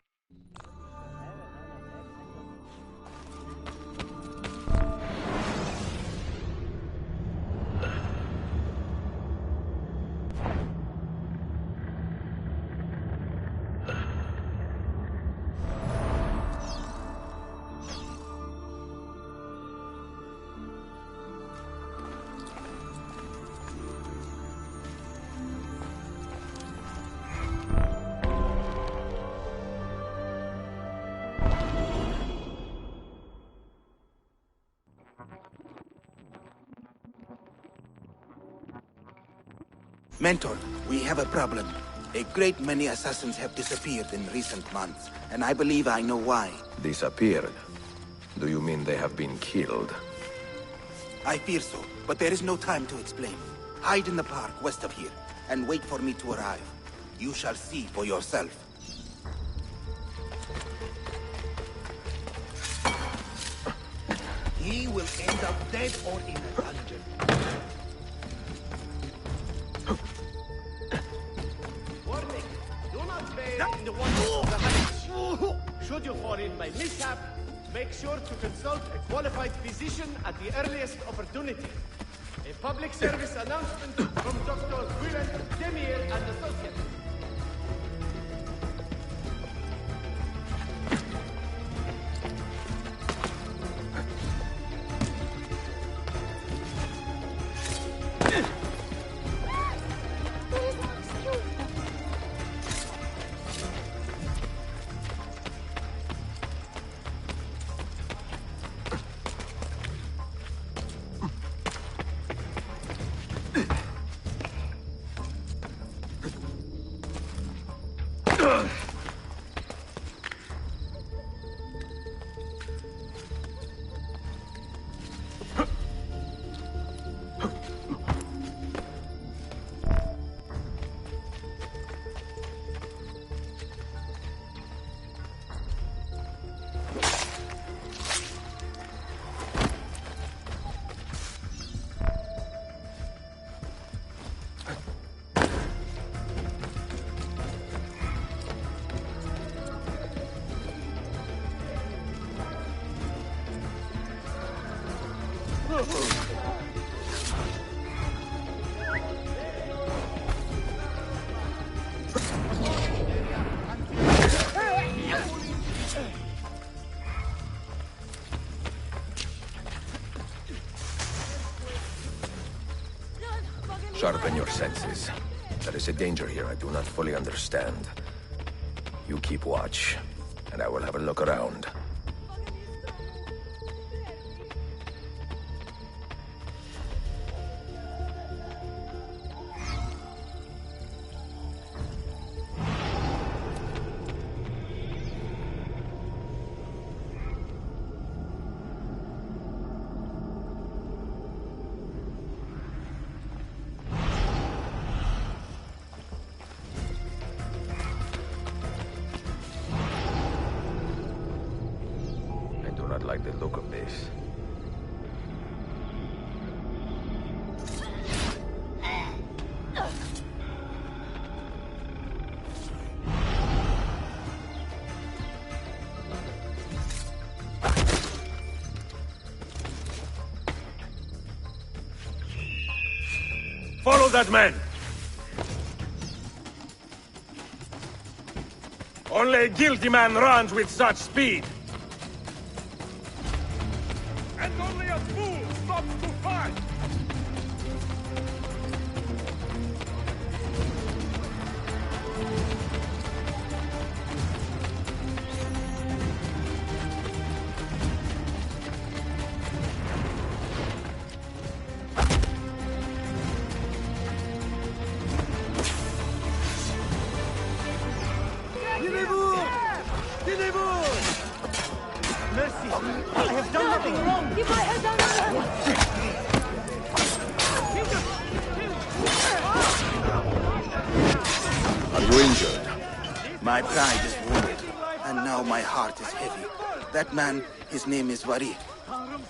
Mentor, we have a problem. A great many assassins have disappeared in recent months, and I believe I know why. Disappeared? Do you mean they have been killed? I fear so, but there is no time to explain. Hide in the park west of here, and wait for me to arrive. You shall see for yourself. He will end up dead or in a dungeon. Warning! Do not bathe in the waters of the Hajj. Should you fall in by mishap, make sure to consult a qualified physician at the earliest opportunity. A public service announcement from Dr. Willem Demir and Associates. Sharpen your senses. There is a danger here I do not fully understand. You keep watch, and I will have a look around. Like the look of this. Follow that man! Only a guilty man runs with such speed! Only a fool stops to fight! Mercy! I have done nothing wrong! Keep my head down! Are you injured? My pride is wounded, and now my heart is heavy. That man, his name is Vari.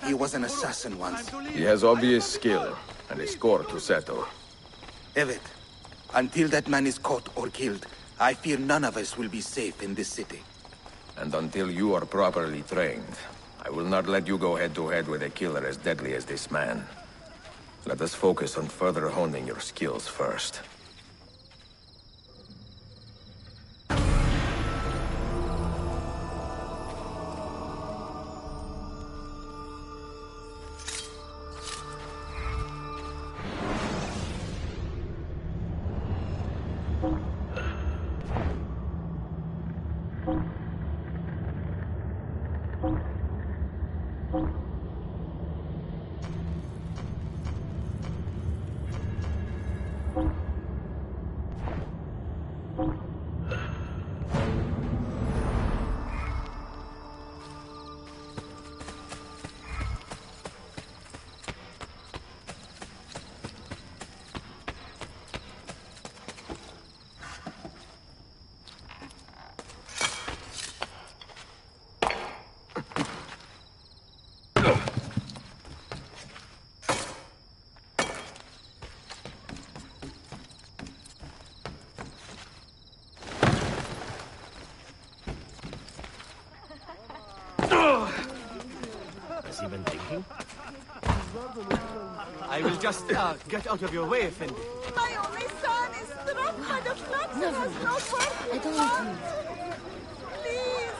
He was an assassin once. He has obvious skill, and a score to settle. Evet, until that man is caught or killed, I fear none of us will be safe in this city. And until you are properly trained, I will not let you go head-to-head with a killer as deadly as this man. Let us focus on further honing your skills first. Has he been drinking? I will just get out of your way, Effendi. My only son is struck by the flux and has no work. I don't want to. Please,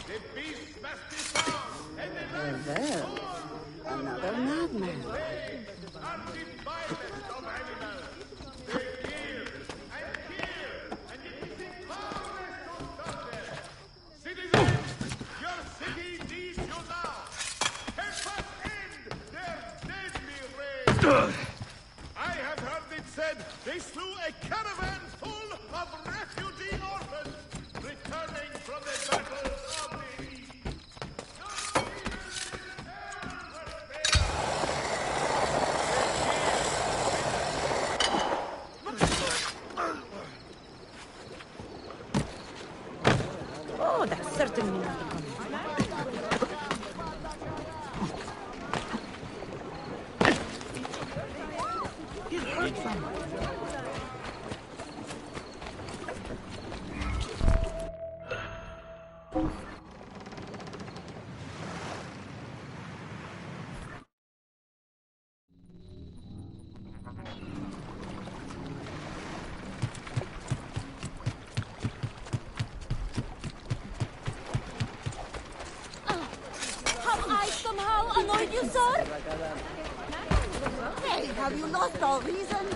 The beast must be found, and the Well, another madman. violence of animals. They kill and kill, and it is powerless to stop them. Citizens, your city needs you now. Help us end their deadly rage. I have heard it said they slew a caravan full of refugee orphans returning from the battles of the East. Oh, that's certainly not the common. Have I somehow annoyed you, sir? Hey, have you lost all reason?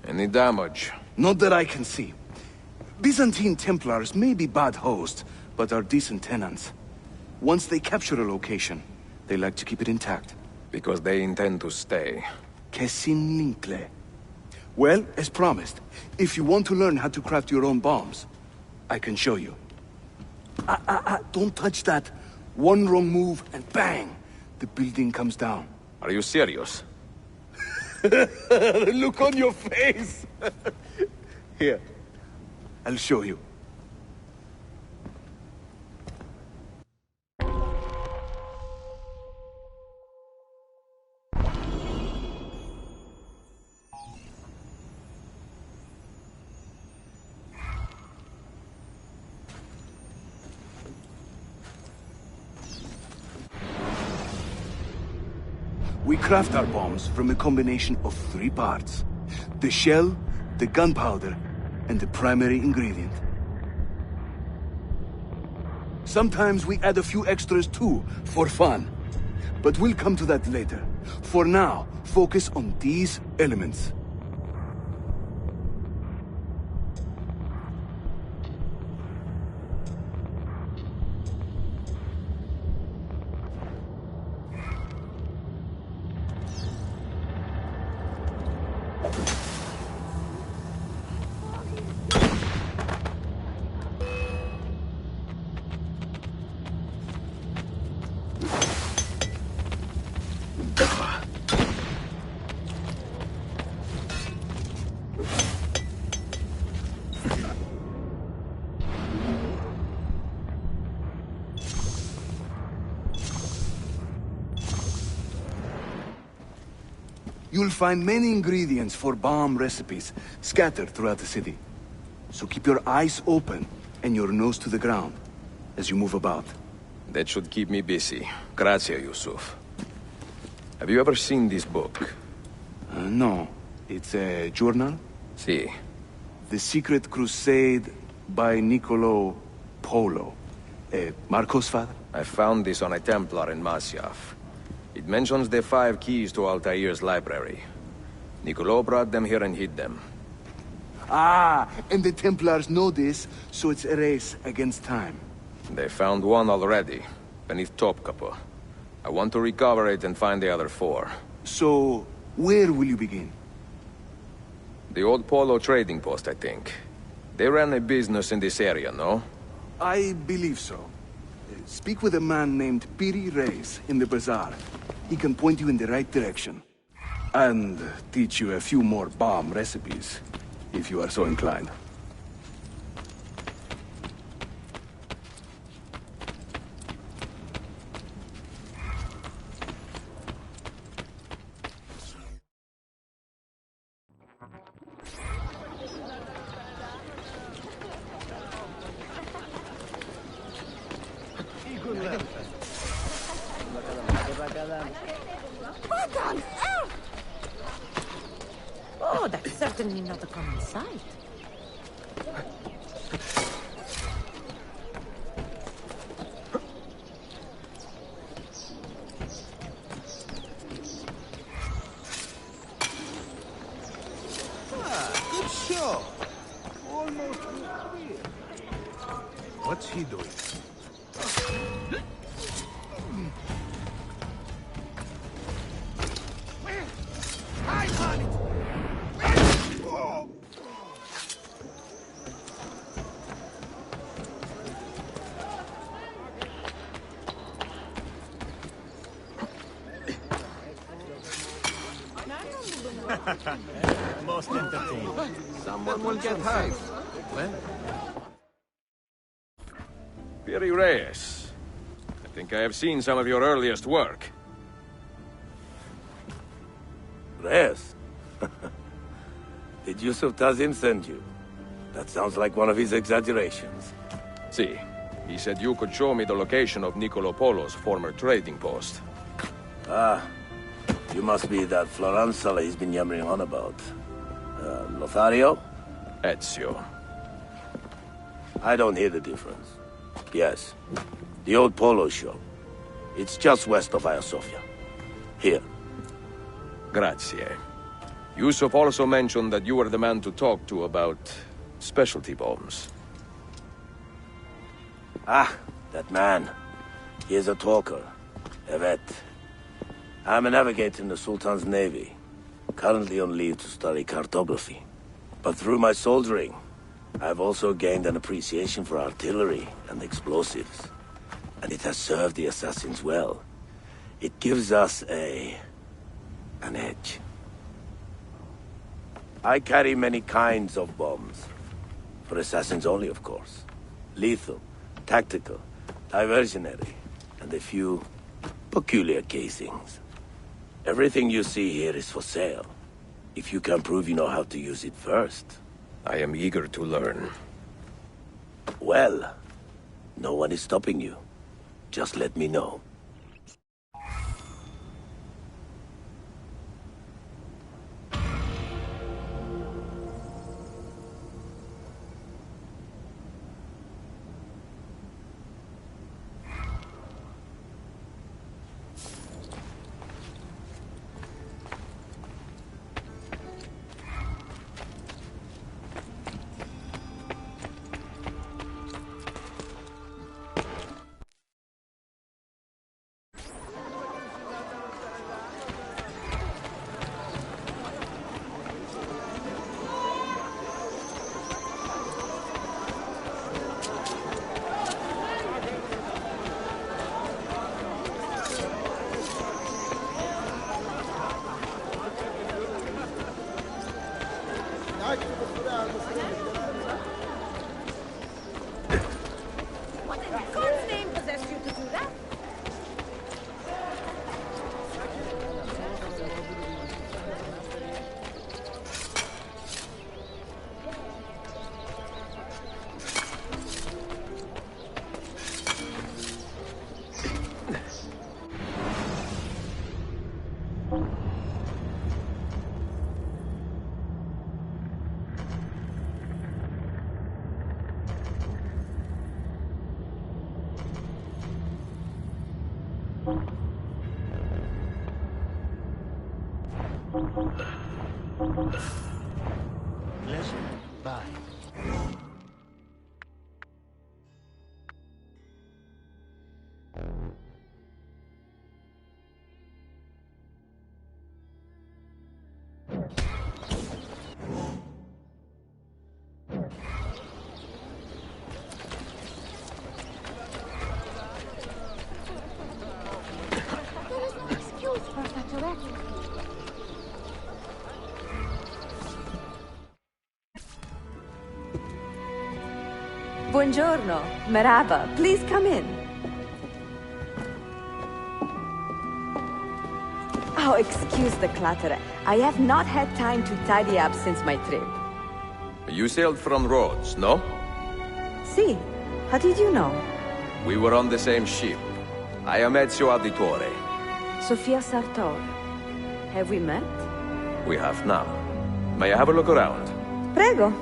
Any damage? Not that I can see. Byzantine Templars may be bad hosts, but are decent tenants. Once they capture a location, they like to keep it intact. Because they intend to stay. Kesin Linkle. Well, as promised, if you want to learn how to craft your own bombs, I can show you. Don't touch that. One wrong move and bang! The building comes down. Are you serious? Look on your face! Here, I'll show you. We craft our bombs from a combination of 3 parts. The shell, the gunpowder, and the primary ingredient. Sometimes we add a few extras too, for fun. But we'll come to that later. For now, focus on these elements. You'll find many ingredients for bomb recipes scattered throughout the city. So keep your eyes open and your nose to the ground as you move about. That should keep me busy. Grazie, Yusuf. Have you ever seen this book? No. It's a journal? Si. The Secret Crusade by Niccolo Polo. Marco's father? I found this on a Templar in Masyaf. It mentions the 5 keys to Altair's library. Niccolo brought them here and hid them. Ah, and the Templars know this, so it's a race against time. They found one already, beneath Topkapi. I want to recover it and find the other 4. So, where will you begin? The old Polo trading post, I think. They ran a business in this area, no? I believe so. Speak with a man named Piri Reis in the bazaar. He can point you in the right direction. And teach you a few more bomb recipes, if you are so inclined. What on earth? Oh, that's certainly not a common sight. Good show. Almost clear. What's he doing? Most entertaining. Someone will get hurt. Well? Piri Reyes. I think I have seen some of your earliest work. Reyes? Did Yusuf Tazim send you? That sounds like one of his exaggerations. See, he said you could show me the location of Niccolo Polo's former trading post. Ah, you must be that Floranzala he's been yammering on about. Lothario? Ezio. I don't hear the difference. Yes, the old Polo shop. It's just west of Hagia Sophia. Here. Grazie. Yusuf also mentioned that you were the man to talk to about specialty bombs. Ah, that man. He is a talker. A vet. I'm a navigator in the Sultan's Navy. Currently on leave to study cartography. But through my soldiering, I've also gained an appreciation for artillery and explosives. And it has served the assassins well. It gives us an edge. I carry many kinds of bombs. For assassins only, of course. Lethal, tactical, diversionary, and a few peculiar casings. Everything you see here is for sale. If you can prove you know how to use it first. I am eager to learn. Well, no one is stopping you. Just let me know. Pleasure. Bye. There is no excuse for such a reckless. Buongiorno, merhaba. Please come in. Oh, excuse the clutter. I have not had time to tidy up since my trip. You sailed from Rhodes, no? See, how did you know? We were on the same ship. I am Ezio Auditore. Sofia Sartor. Have we met? We have now. May I have a look around? Prego.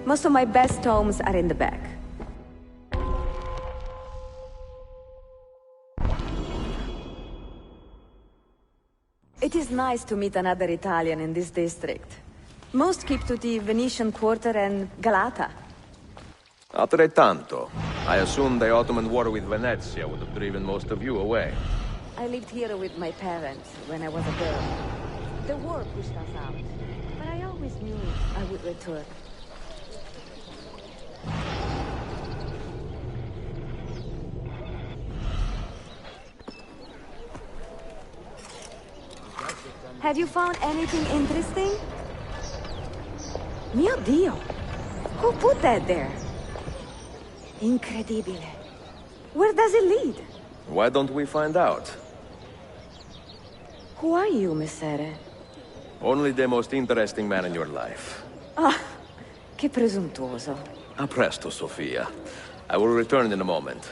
Most of my best tomes are in the back. It is nice to meet another Italian in this district. Most keep to the Venetian Quarter and Galata. Altrettanto. I assume the Ottoman war with Venezia would have driven most of you away. I lived here with my parents when I was a girl. The war pushed us out, but I always knew I would return. Have you found anything interesting? Mio Dio! Who put that there? Incredibile. Where does it lead? Why don't we find out? Who are you, Messere? Only the most interesting man in your life. Ah, che presuntuoso. A presto, Sofia. I will return in a moment.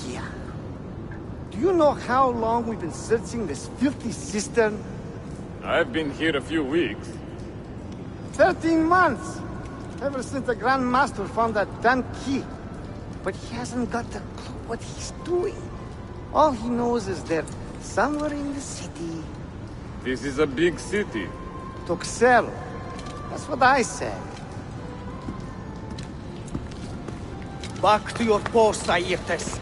Here. Do you know how long we've been searching this filthy cistern? I've been here a few weeks. 13 months! Ever since the Grand Master found that damn key. But he hasn't got a clue what he's doing. All he knows is that somewhere in the city... This is a big city. Tuxedo. That's what I said. Back to your post, Ayrtes.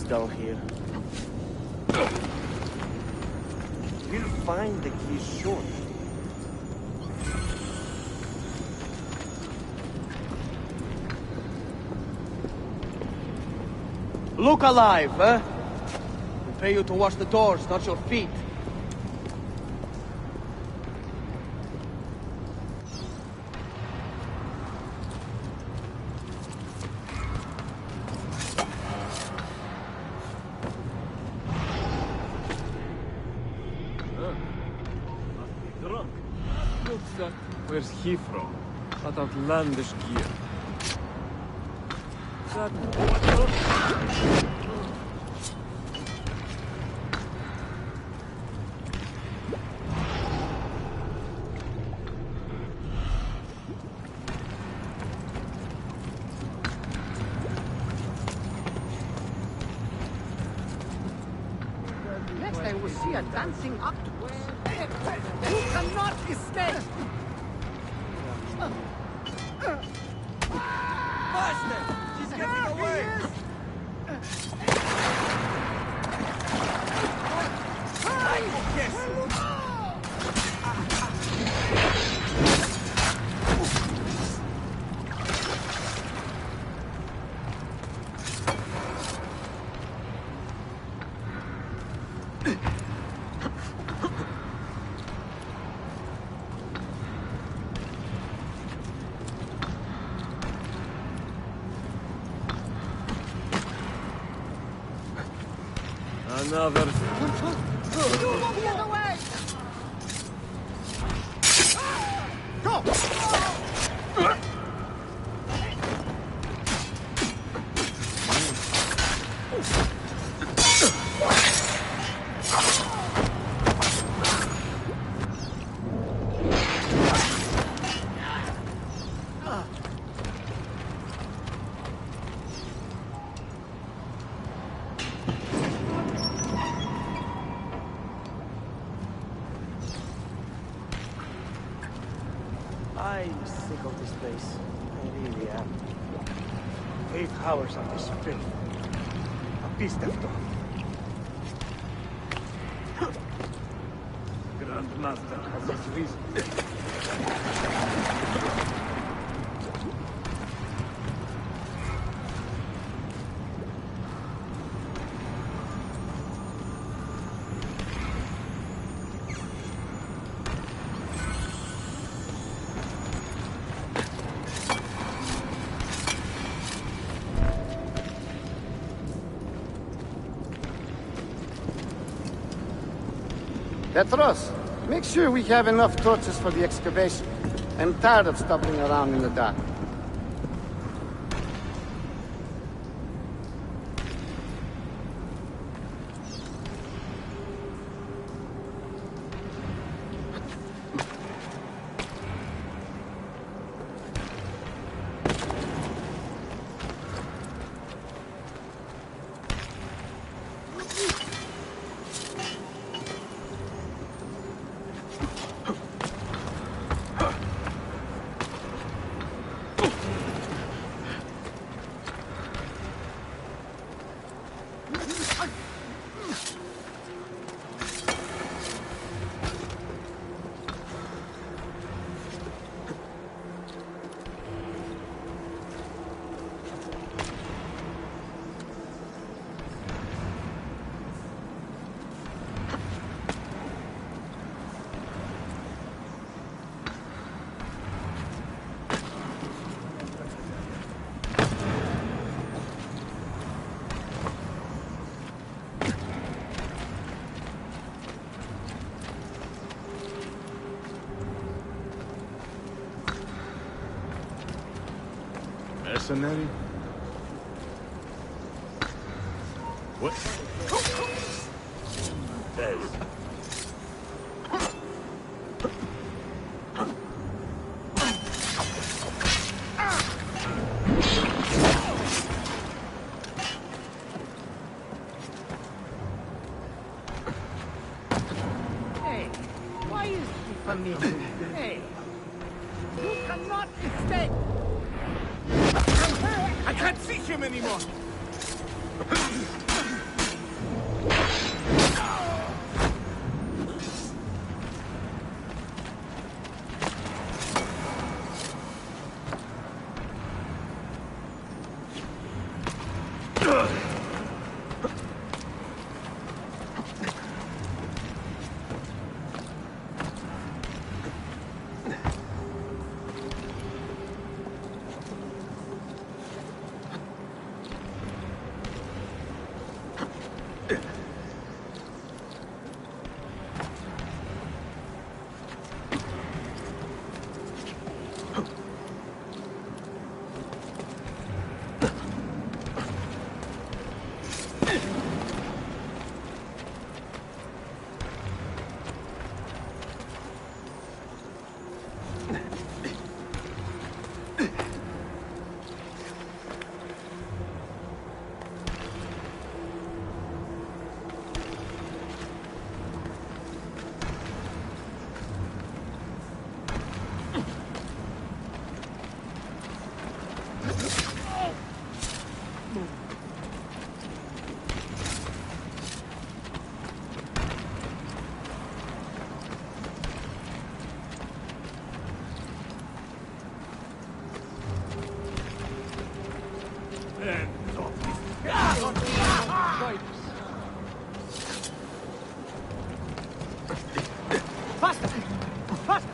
Down here. We'll find the key soon. Look alive, huh? We pay you to watch the doors, not your feet. Where's he from? That outlandish gear. will see a dancing octopus. You cannot escape! Master! She's getting away! Yes! Another. The other way! Go! I'm sick of this place. I really am. 8 hours on this filth. A pistefto. Grandmaster has his reason. Petros, make sure we have enough torches for the excavation. I'm tired of stumbling around in the dark. Mercenary? What? Hey, why is he familiar? Hey, you cannot escape! I can't see him anymore! Faster! Faster!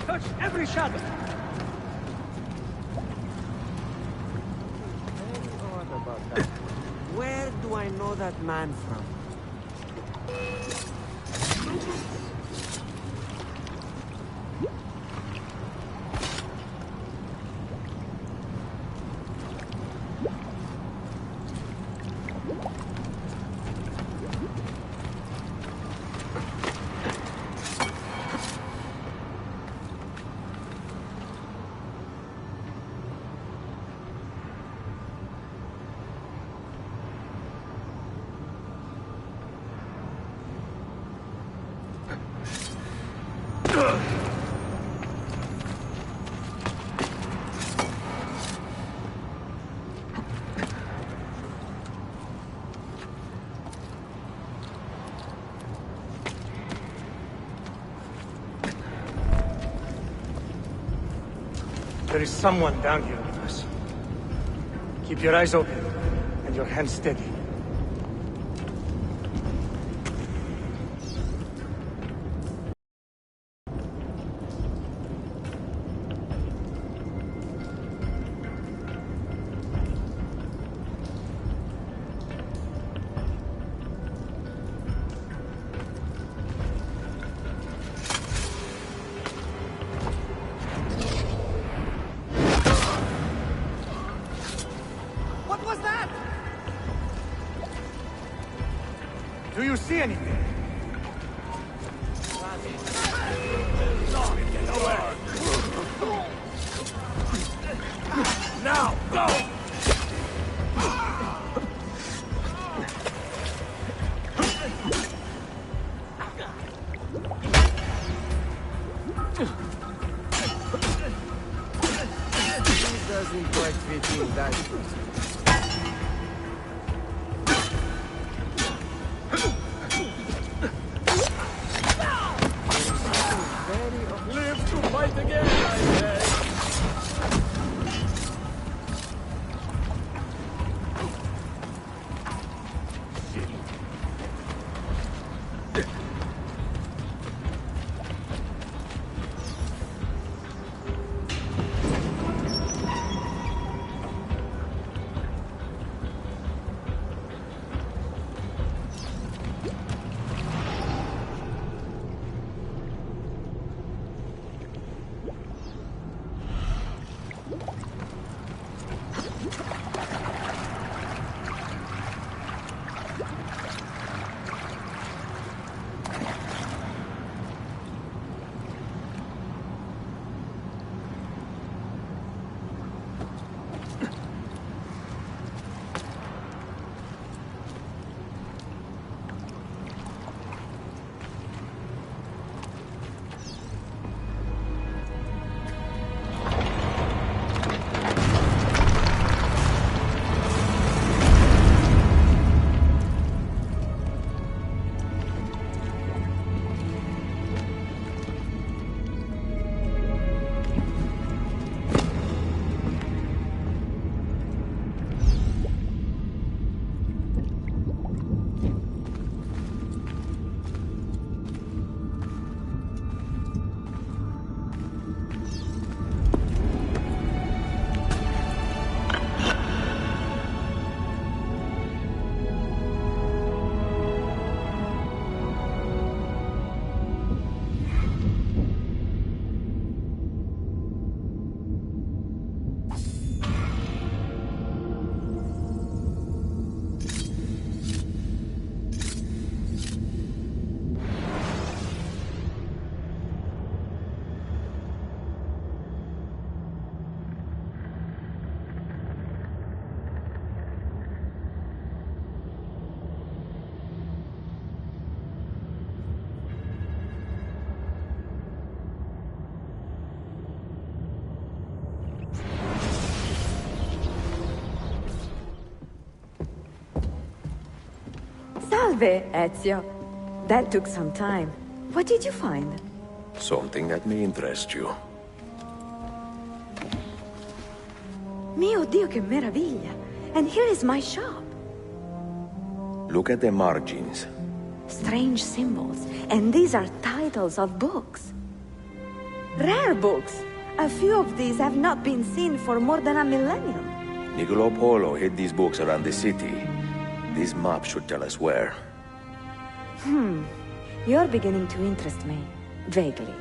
Touch every shadow! Where do I know that man from? There is someone down here with us. Keep your eyes open and your hands steady. What was that? Do you see anything? Now, go! He doesn't quite fit in that person. Live to fight again, I say! Salve, Ezio. That took some time. What did you find? Something that may interest you. Mio Dio, che meraviglia! And here is my shop. Look at the margins. Strange symbols. And these are titles of books. Rare books. A few of these have not been seen for more than a millennium. Niccolo Polo hid these books around the city. This map should tell us where. You're beginning to interest me. Vaguely.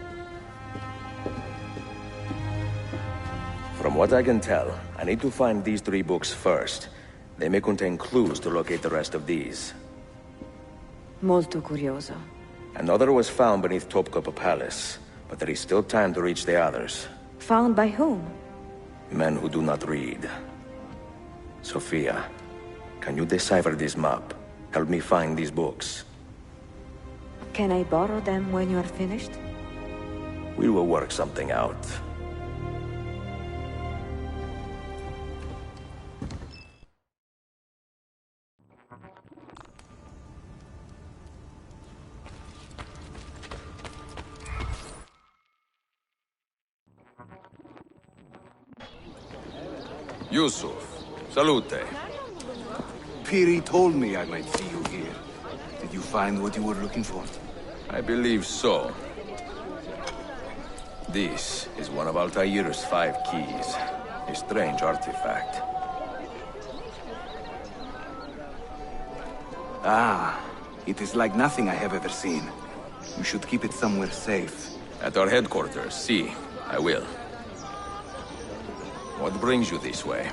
From what I can tell, I need to find these 3 books first. They may contain clues to locate the rest of these. Molto curioso. Another was found beneath Topkapi Palace, but there is still time to reach the others. Found by whom? Men who do not read. Sophia, can you decipher this map? Help me find these books. Can I borrow them when you are finished? We will work something out. Yusuf, salute. Piri told me I might see you here. Did you find what you were looking for? I believe so. This is one of Altair's 5 keys. A strange artifact. Ah, it is like nothing I have ever seen. You should keep it somewhere safe. At our headquarters, see. I will. What brings you this way?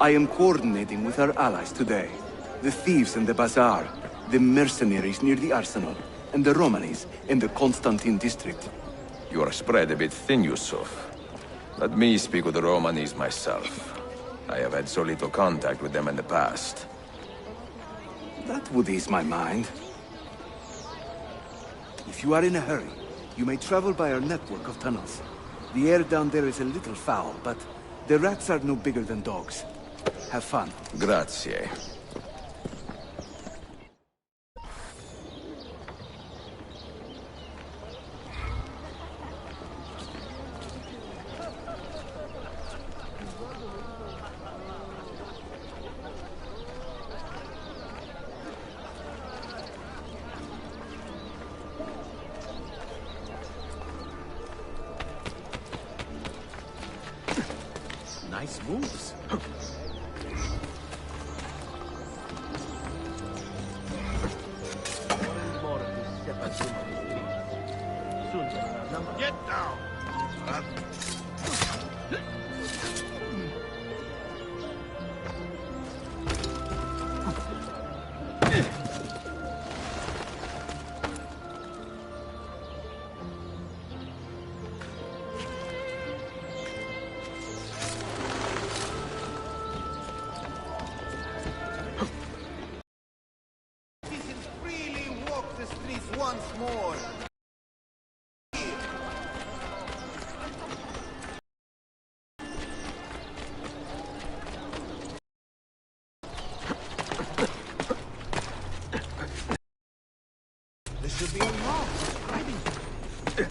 I am coordinating with our allies today. The thieves in the bazaar, the mercenaries near the arsenal, and the Romanis in the Constantine district. You are spread a bit thin, Yusuf. Let me speak with the Romanis myself. I have had so little contact with them in the past. That would ease my mind. If you are in a hurry, you may travel by our network of tunnels. The air down there is a little foul, but the rats are no bigger than dogs. Have fun. Grazie. Nice moves. Get down! Freely walk the streets once more. There should be a law prescribing it.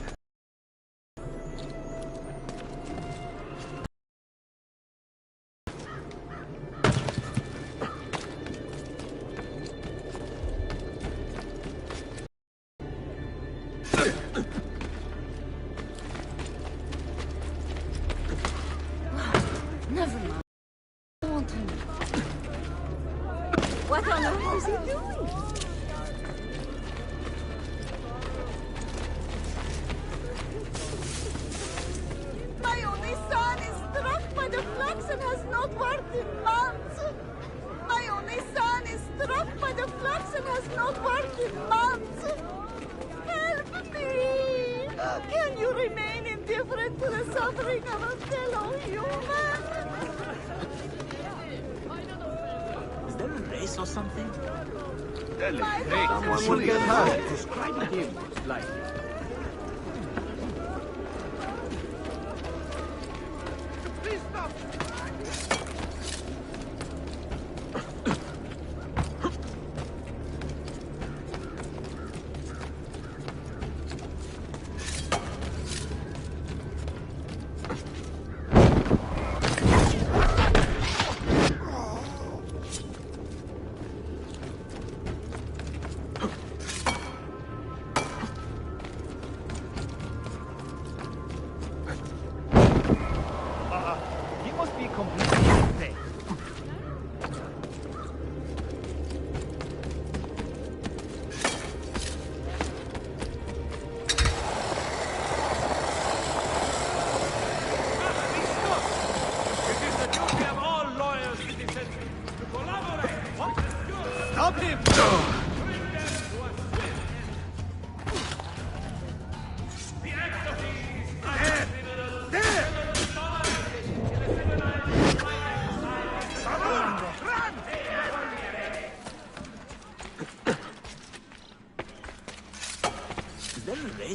Never mind. I want to know. What on earth is he doing? My only son is struck by the flux and has not worked in months. My only son is struck by the flux and has not worked in months. Help me! Can you remain indifferent to the suffering of a fellow human? Is there a race or something? Someone will get hurt. Describing him like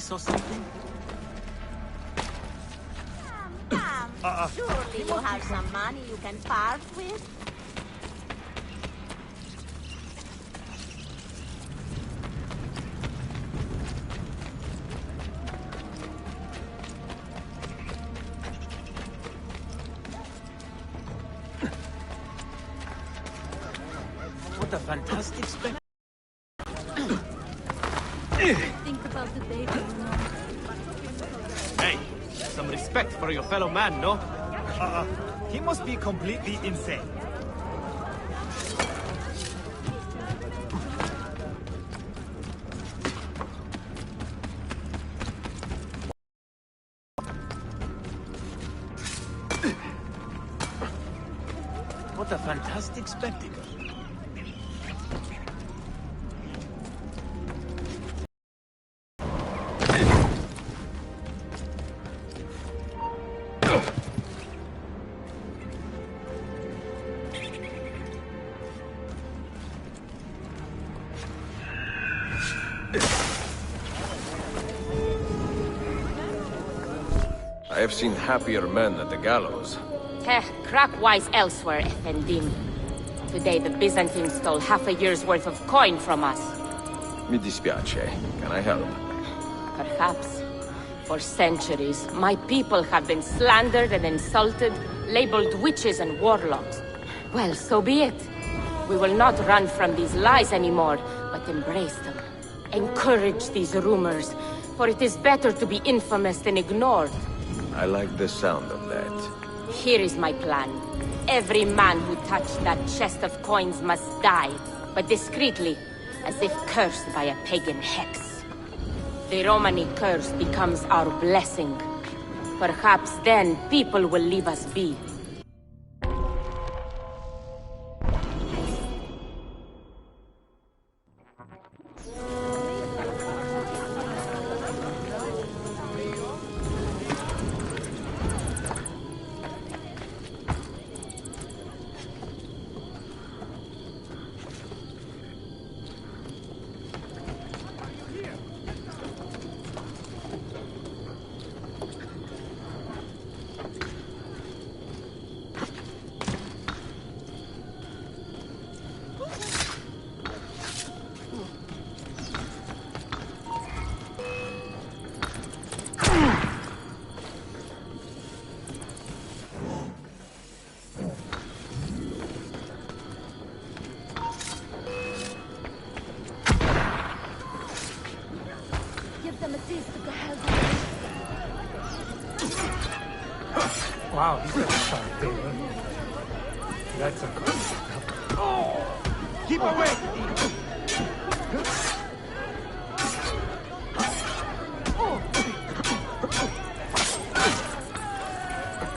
race or something? Surely you have some money you can part with? What a fantastic spectacle. Think about the baby. Hey, some respect for your fellow man, no? He must be completely insane. What a fantastic spectacle. I have seen happier men at the gallows. Crack wise elsewhere, Efendim. Today the Byzantines stole half a year's worth of coin from us. Mi dispiace. Can I help? Perhaps. For centuries, my people have been slandered and insulted, labeled witches and warlocks. Well, so be it. We will not run from these lies anymore, but embrace them. Encourage these rumors, for it is better to be infamous than ignored. I like the sound of that. Here is my plan. Every man who touched that chest of coins must die, but discreetly, as if cursed by a pagan hex. The Romani curse becomes our blessing. Perhaps then people will leave us be. Wow, he's got a sharp tail. That's a good stuff. Keep away!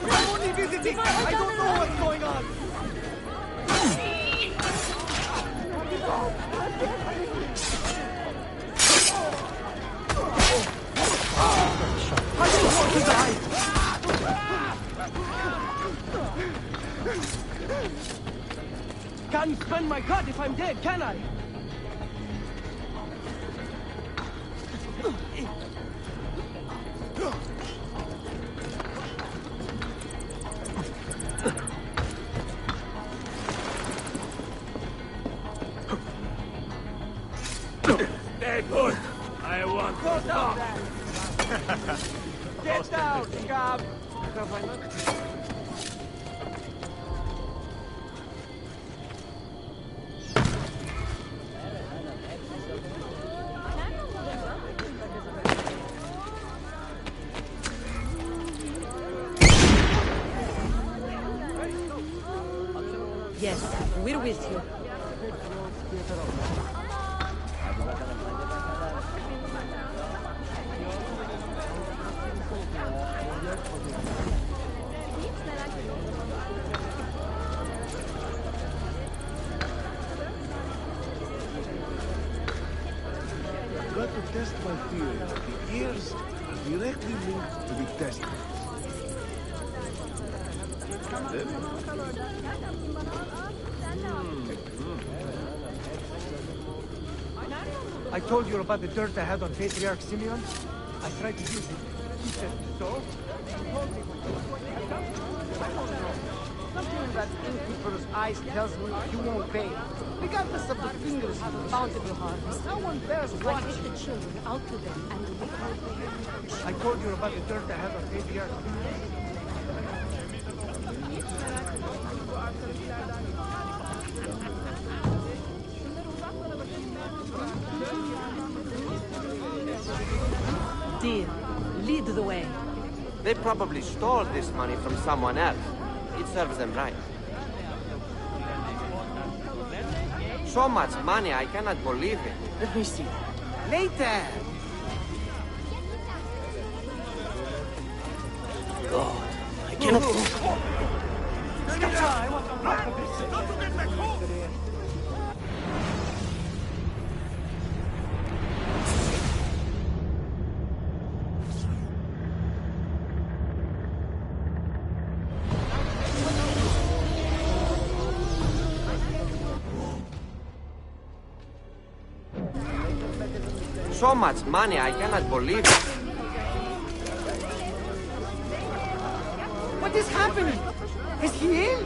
I'm only visiting. I don't know what's going on. I don't want to die. Can't spend my cut if I'm dead, can I? Stay put! I want to talk! Get down, scab! Yes, we're with you. Got to test my theory. The ears are directly linked to the testicles. I told you about the dirt I had on Patriarch Simeon? I tried to use it. He said, so? He told me. I don't know. Something in that innkeeper's eyes tells me you won't pay. Regardless of the fingers you bountiful harvest, someone bears watch. Take the children out to them and we will. I told you about the dirt I have on APR. Dear, lead the way. They probably stole this money from someone else. It serves them right. So much money, I cannot believe it. Let me see. Later! God, I cannot... So much money, I cannot believe it. What is happening? Is he ill?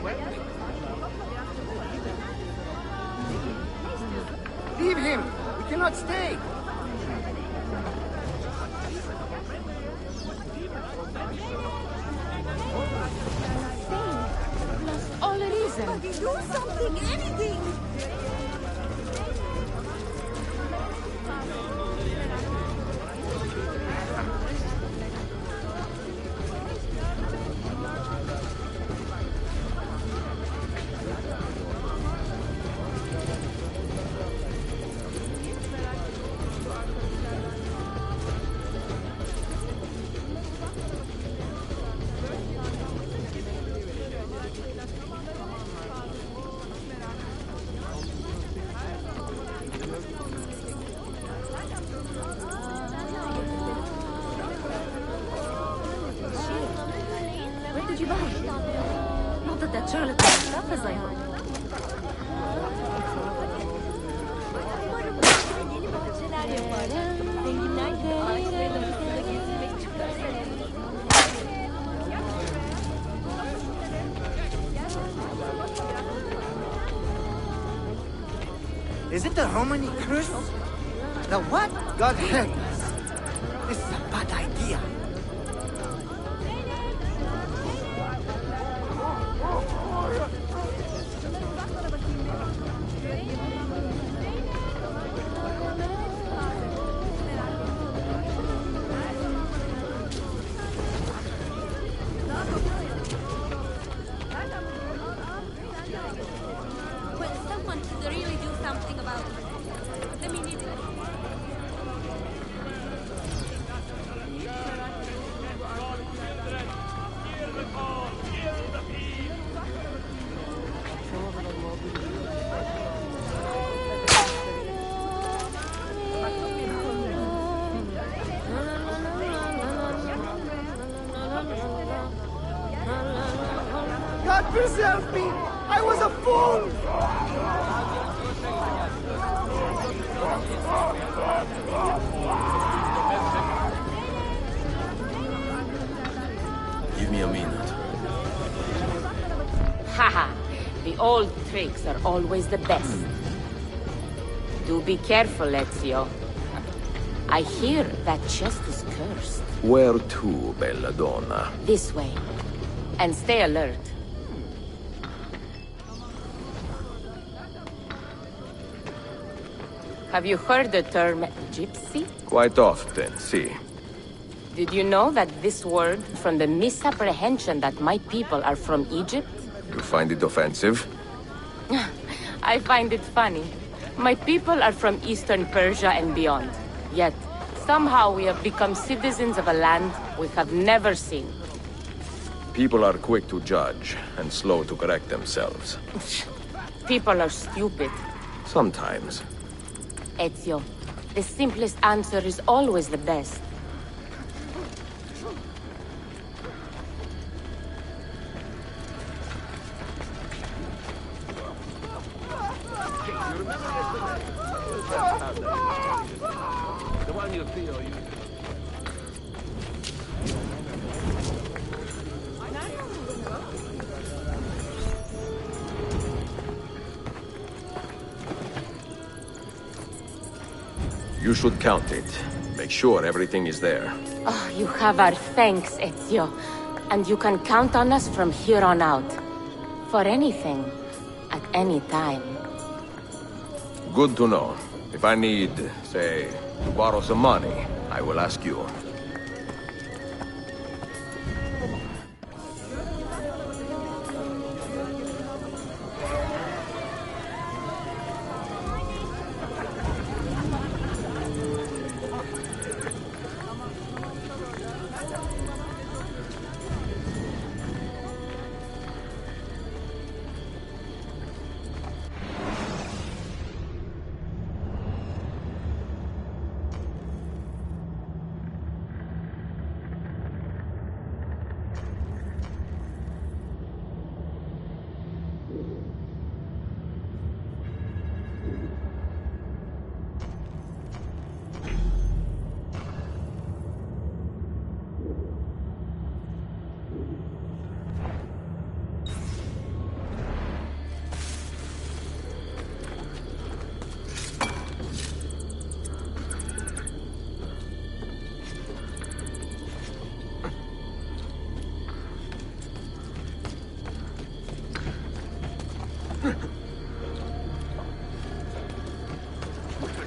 Leave him. We cannot stay. All it is. Somebody do something, anything! Where did you buy it? Not that charlatan stuff as I hope. Is it the Romani curse? The what? God help us. This is a bad idea. Well, someone should really do something about it. Let me need it. God preserve me! I was a fool! Give me a minute. Haha, the old tricks are always the best. Do be careful, Ezio. I hear that chest is cursed. Where to, Belladonna? This way. And stay alert. Have you heard the term gypsy? Quite often, see. Did you know that this word from the misapprehension that my people are from Egypt? You find it offensive? I find it funny. My people are from Eastern Persia and beyond. Yet, somehow we have become citizens of a land we have never seen. People are quick to judge and slow to correct themselves. People are stupid. Sometimes. Ezio, the simplest answer is always the best. The one you feel, you... You should count it. Make sure everything is there. Oh, you have our thanks, Ezio. And you can count on us from here on out. For anything. At any time. Good to know. If I need, say, to borrow some money, I will ask you.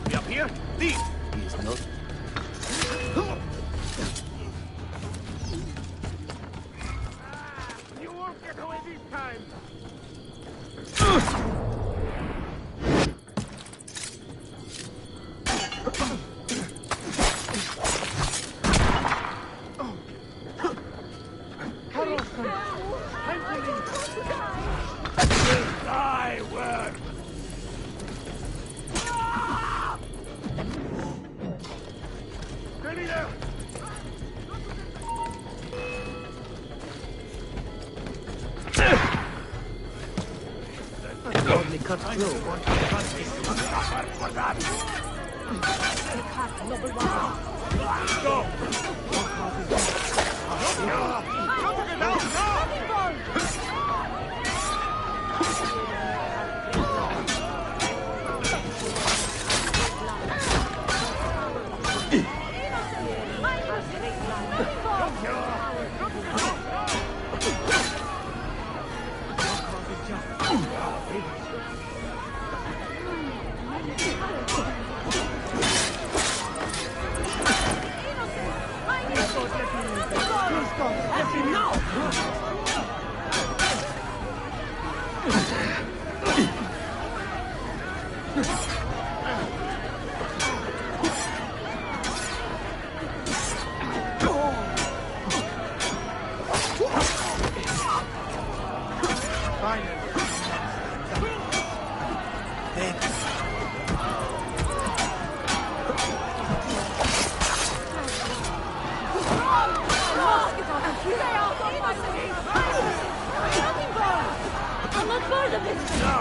Be up here? Thief! He is not. You won't get away this time! Die, word! Steady there! Only cut through. For that! Go! I'm not part of it! No!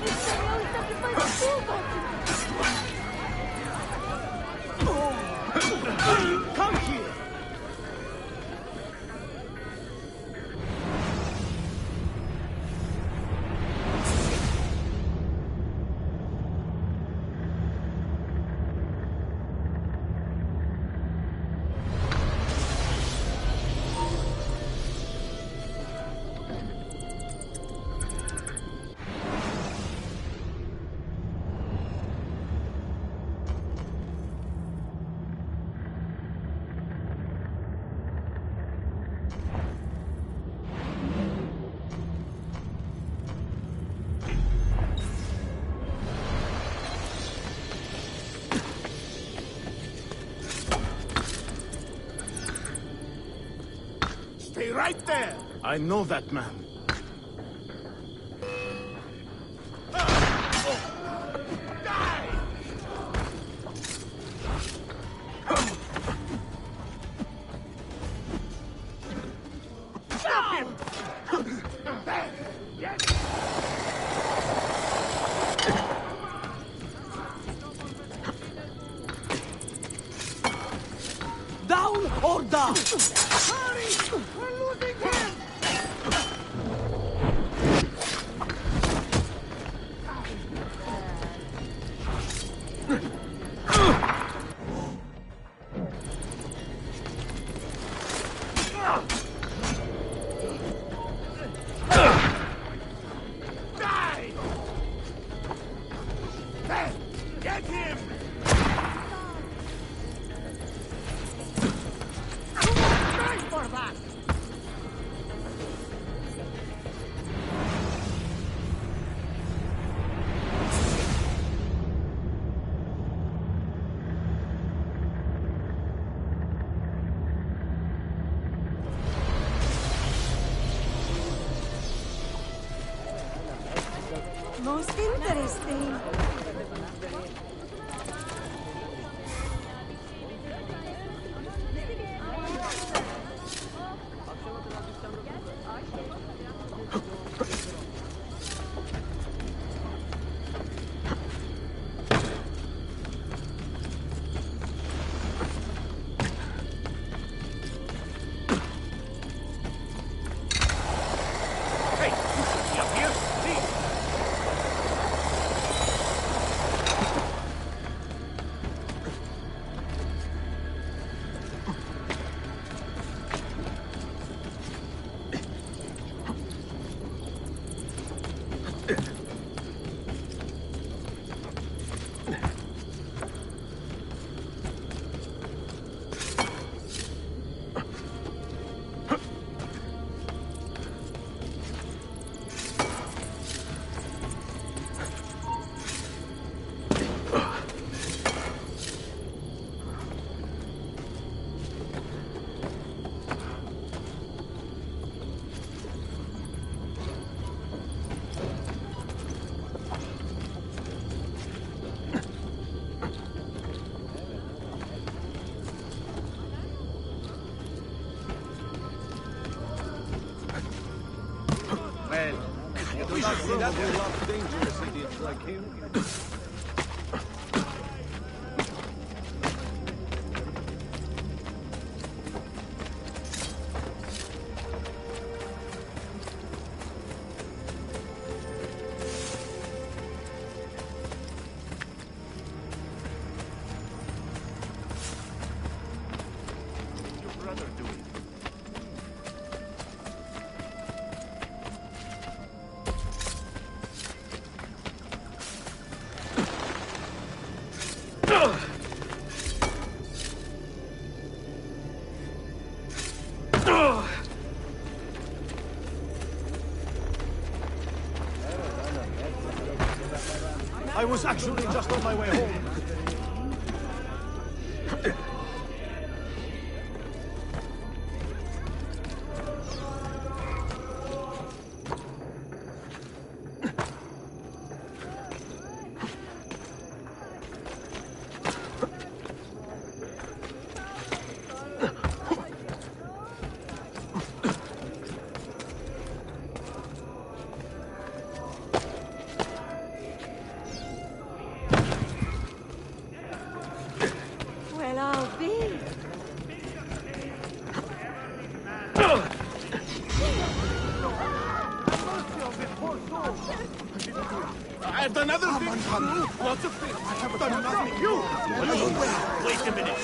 It's the only sacrifice to Come here! Stay right there! I know that man. Down or down? Hurry! We're losing him! Most interesting. We should see that a lot dangerous idiots like him. I was actually just on my way home. I've done other things too. Lots of things. I have done nothing. You! Wait a minute.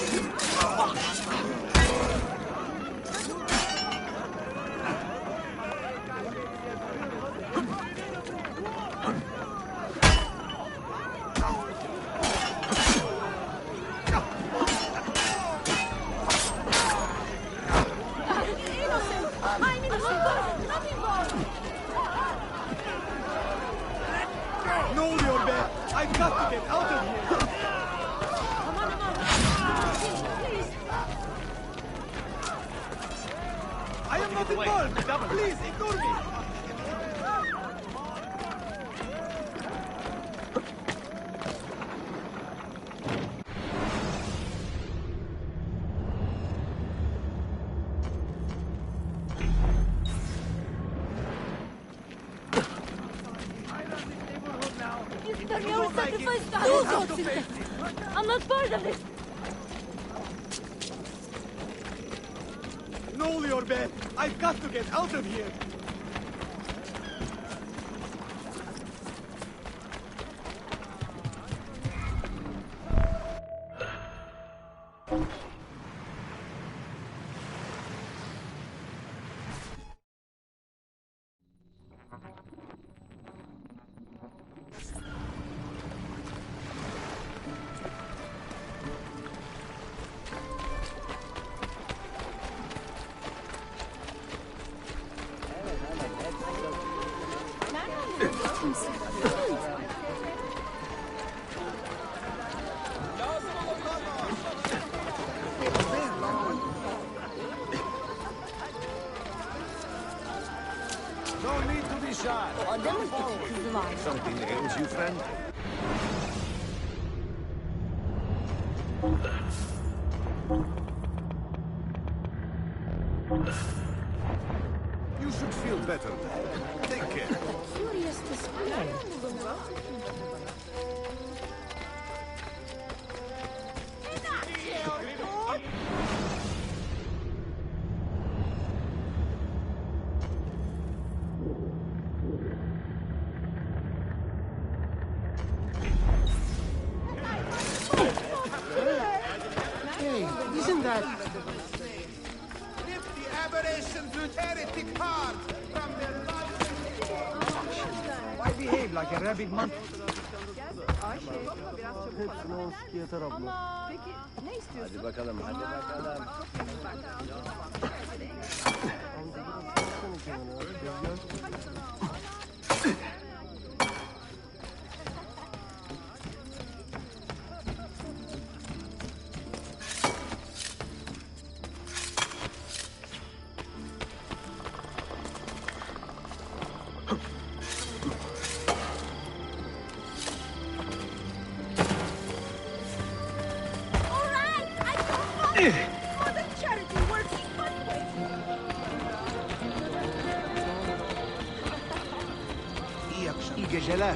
I've got to get out of here! Come on. Please. I am not involved! Please, ignore me! I'm not part of this! No, Liorbe! I've got to get out of here! Adamın iki kızı var. Something ails you, friend? You should feel better now. Take care. Curious display. Hey, isn't that... Lift the aberration to heretic heart from their lives. Why behave like a rabid monkey? Yeter abla. Hadi bakalım, hadi bakalım. For the charity working fundraiser. İyi geceler.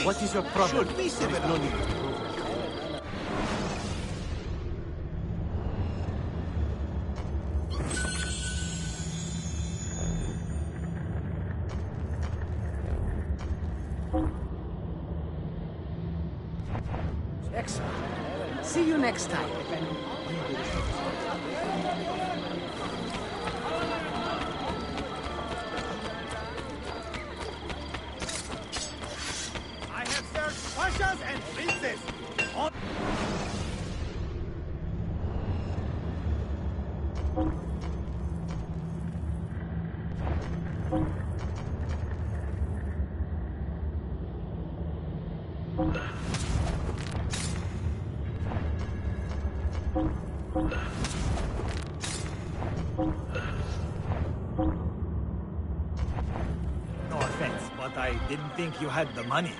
What is your problem? Should be civil. No need. Excellent. See you next time. I have served pashas and princes. No offense, but I didn't think you had the money.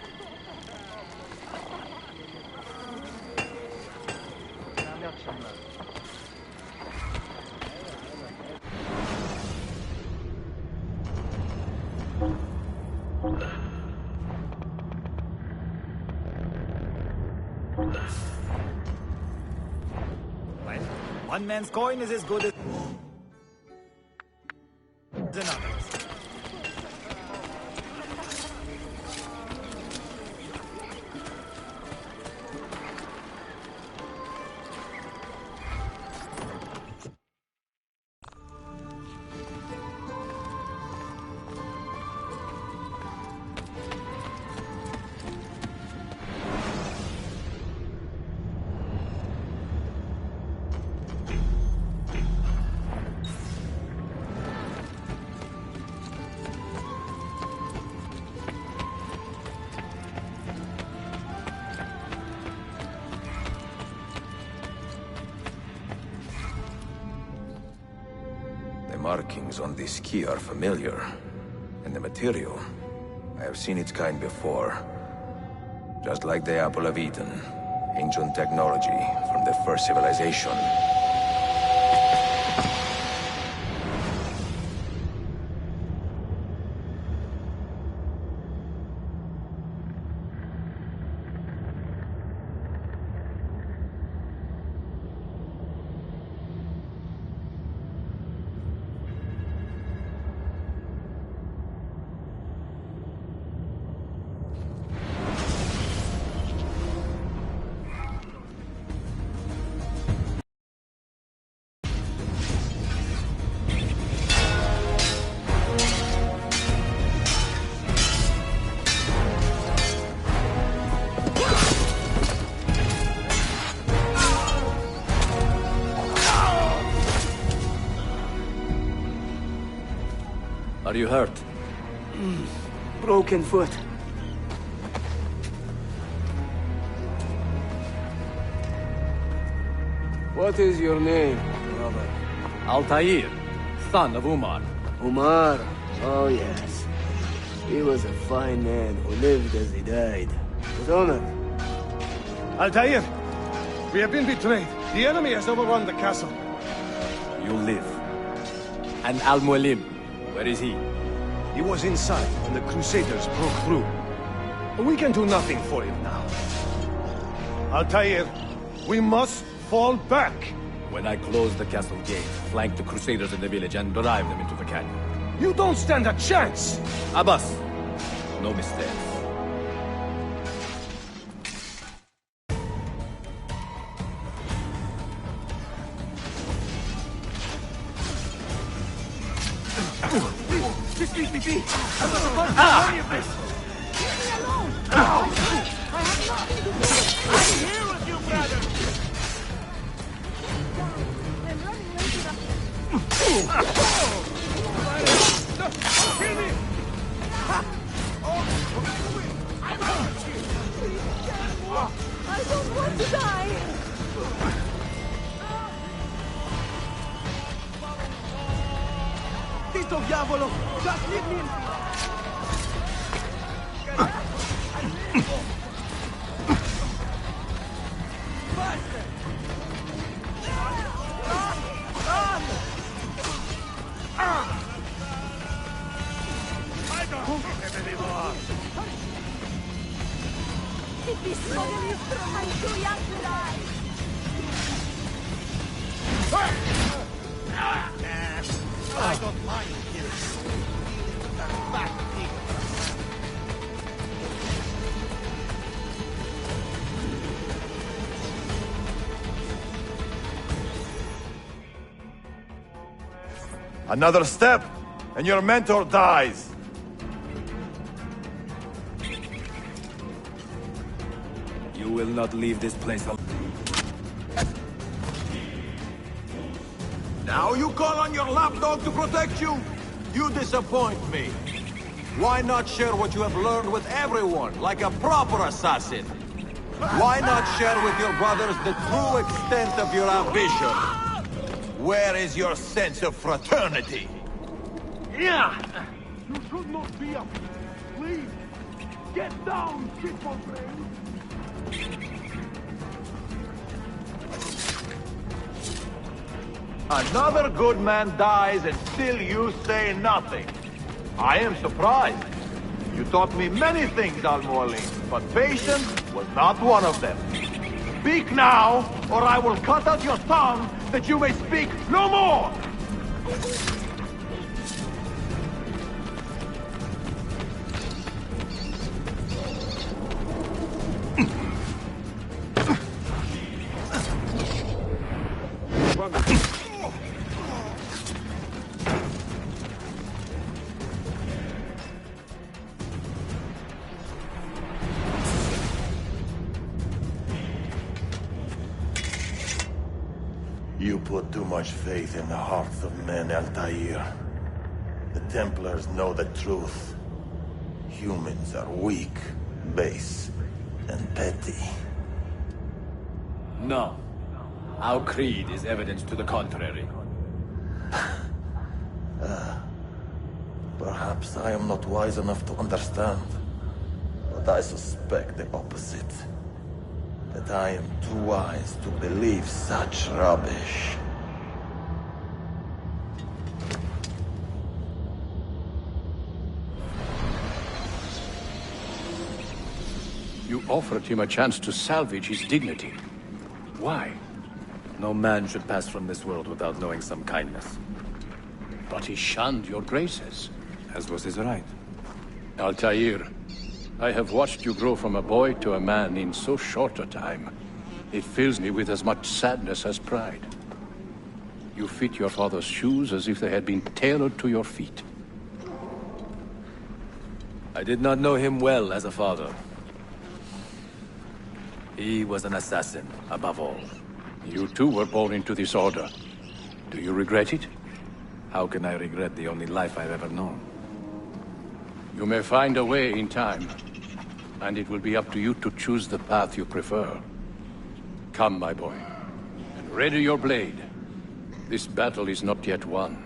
Well, one man's coin is as good as another's. The markings on this key are familiar. And the material, I have seen its kind before. Just like the Apple of Eden, ancient technology from the first civilization. Are you hurt? Broken foot. What is your name, brother? Altair, son of Umar. Umar. Oh, yes. He was a fine man who lived as he died. With honor. Altair! We have been betrayed. The enemy has overrun the castle. You live. And Al-Mualim, where is he? He was inside when the Crusaders broke through. We can do nothing for him now. Altair, we must fall back. When I close the castle gate, flank the Crusaders in the village and drive them into the canyon. You don't stand a chance! Abbas, no mistakes. Just leave me be! I'm not supposed to do any of this! Leave me alone! I have nothing to do! I'm here with you, brother! I'm running away to the... Kill me! I don't want to die! Tito diavolo! Just leave me in I don't mind killing you. Back, Another step, and your mentor dies. You will not leave this place alone. Now you call on your lapdog to protect you? You disappoint me. Why not share what you have learned with everyone, like a proper assassin? Why not share with your brothers the true extent of your ambition? Where is your sense of fraternity? Yeah! You should not be up. Please! Get down, Chico Brain! Another good man dies and still you say nothing. I am surprised. You taught me many things, Al-Mualim, but patience was not one of them. Speak now, or I will cut out your tongue that you may speak no more! You put too much faith in the hearts of men, Altair. The Templars know the truth. Humans are weak, base, and petty. No. Our creed is evidence to the contrary. Perhaps I am not wise enough to understand, but I suspect the opposite. That I am too wise to believe such rubbish. You offered him a chance to salvage his dignity. Why? No man should pass from this world without knowing some kindness. But he shunned your graces, as was his right. Altair, I have watched you grow from a boy to a man in so short a time. It fills me with as much sadness as pride. You fit your father's shoes as if they had been tailored to your feet. I did not know him well as a father. He was an assassin, above all. You too were born into this order. Do you regret it? How can I regret the only life I've ever known? You may find a way in time, and it will be up to you to choose the path you prefer. Come, my boy, and ready your blade. This battle is not yet won.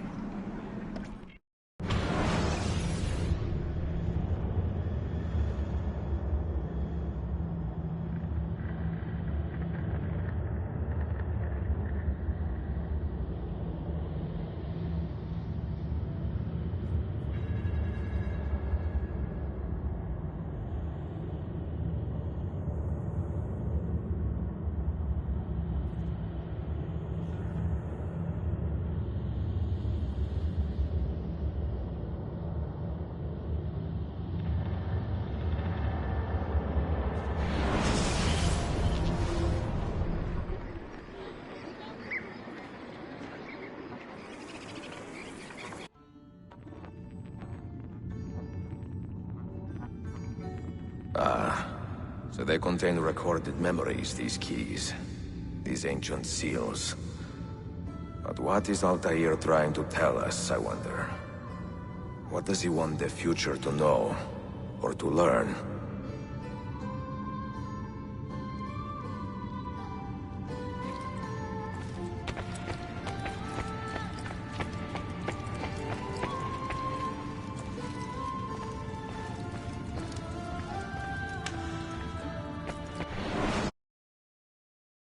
So they contain recorded memories, these keys. These ancient seals. But what is Altair trying to tell us, I wonder? What does he want the future to know? Or to learn?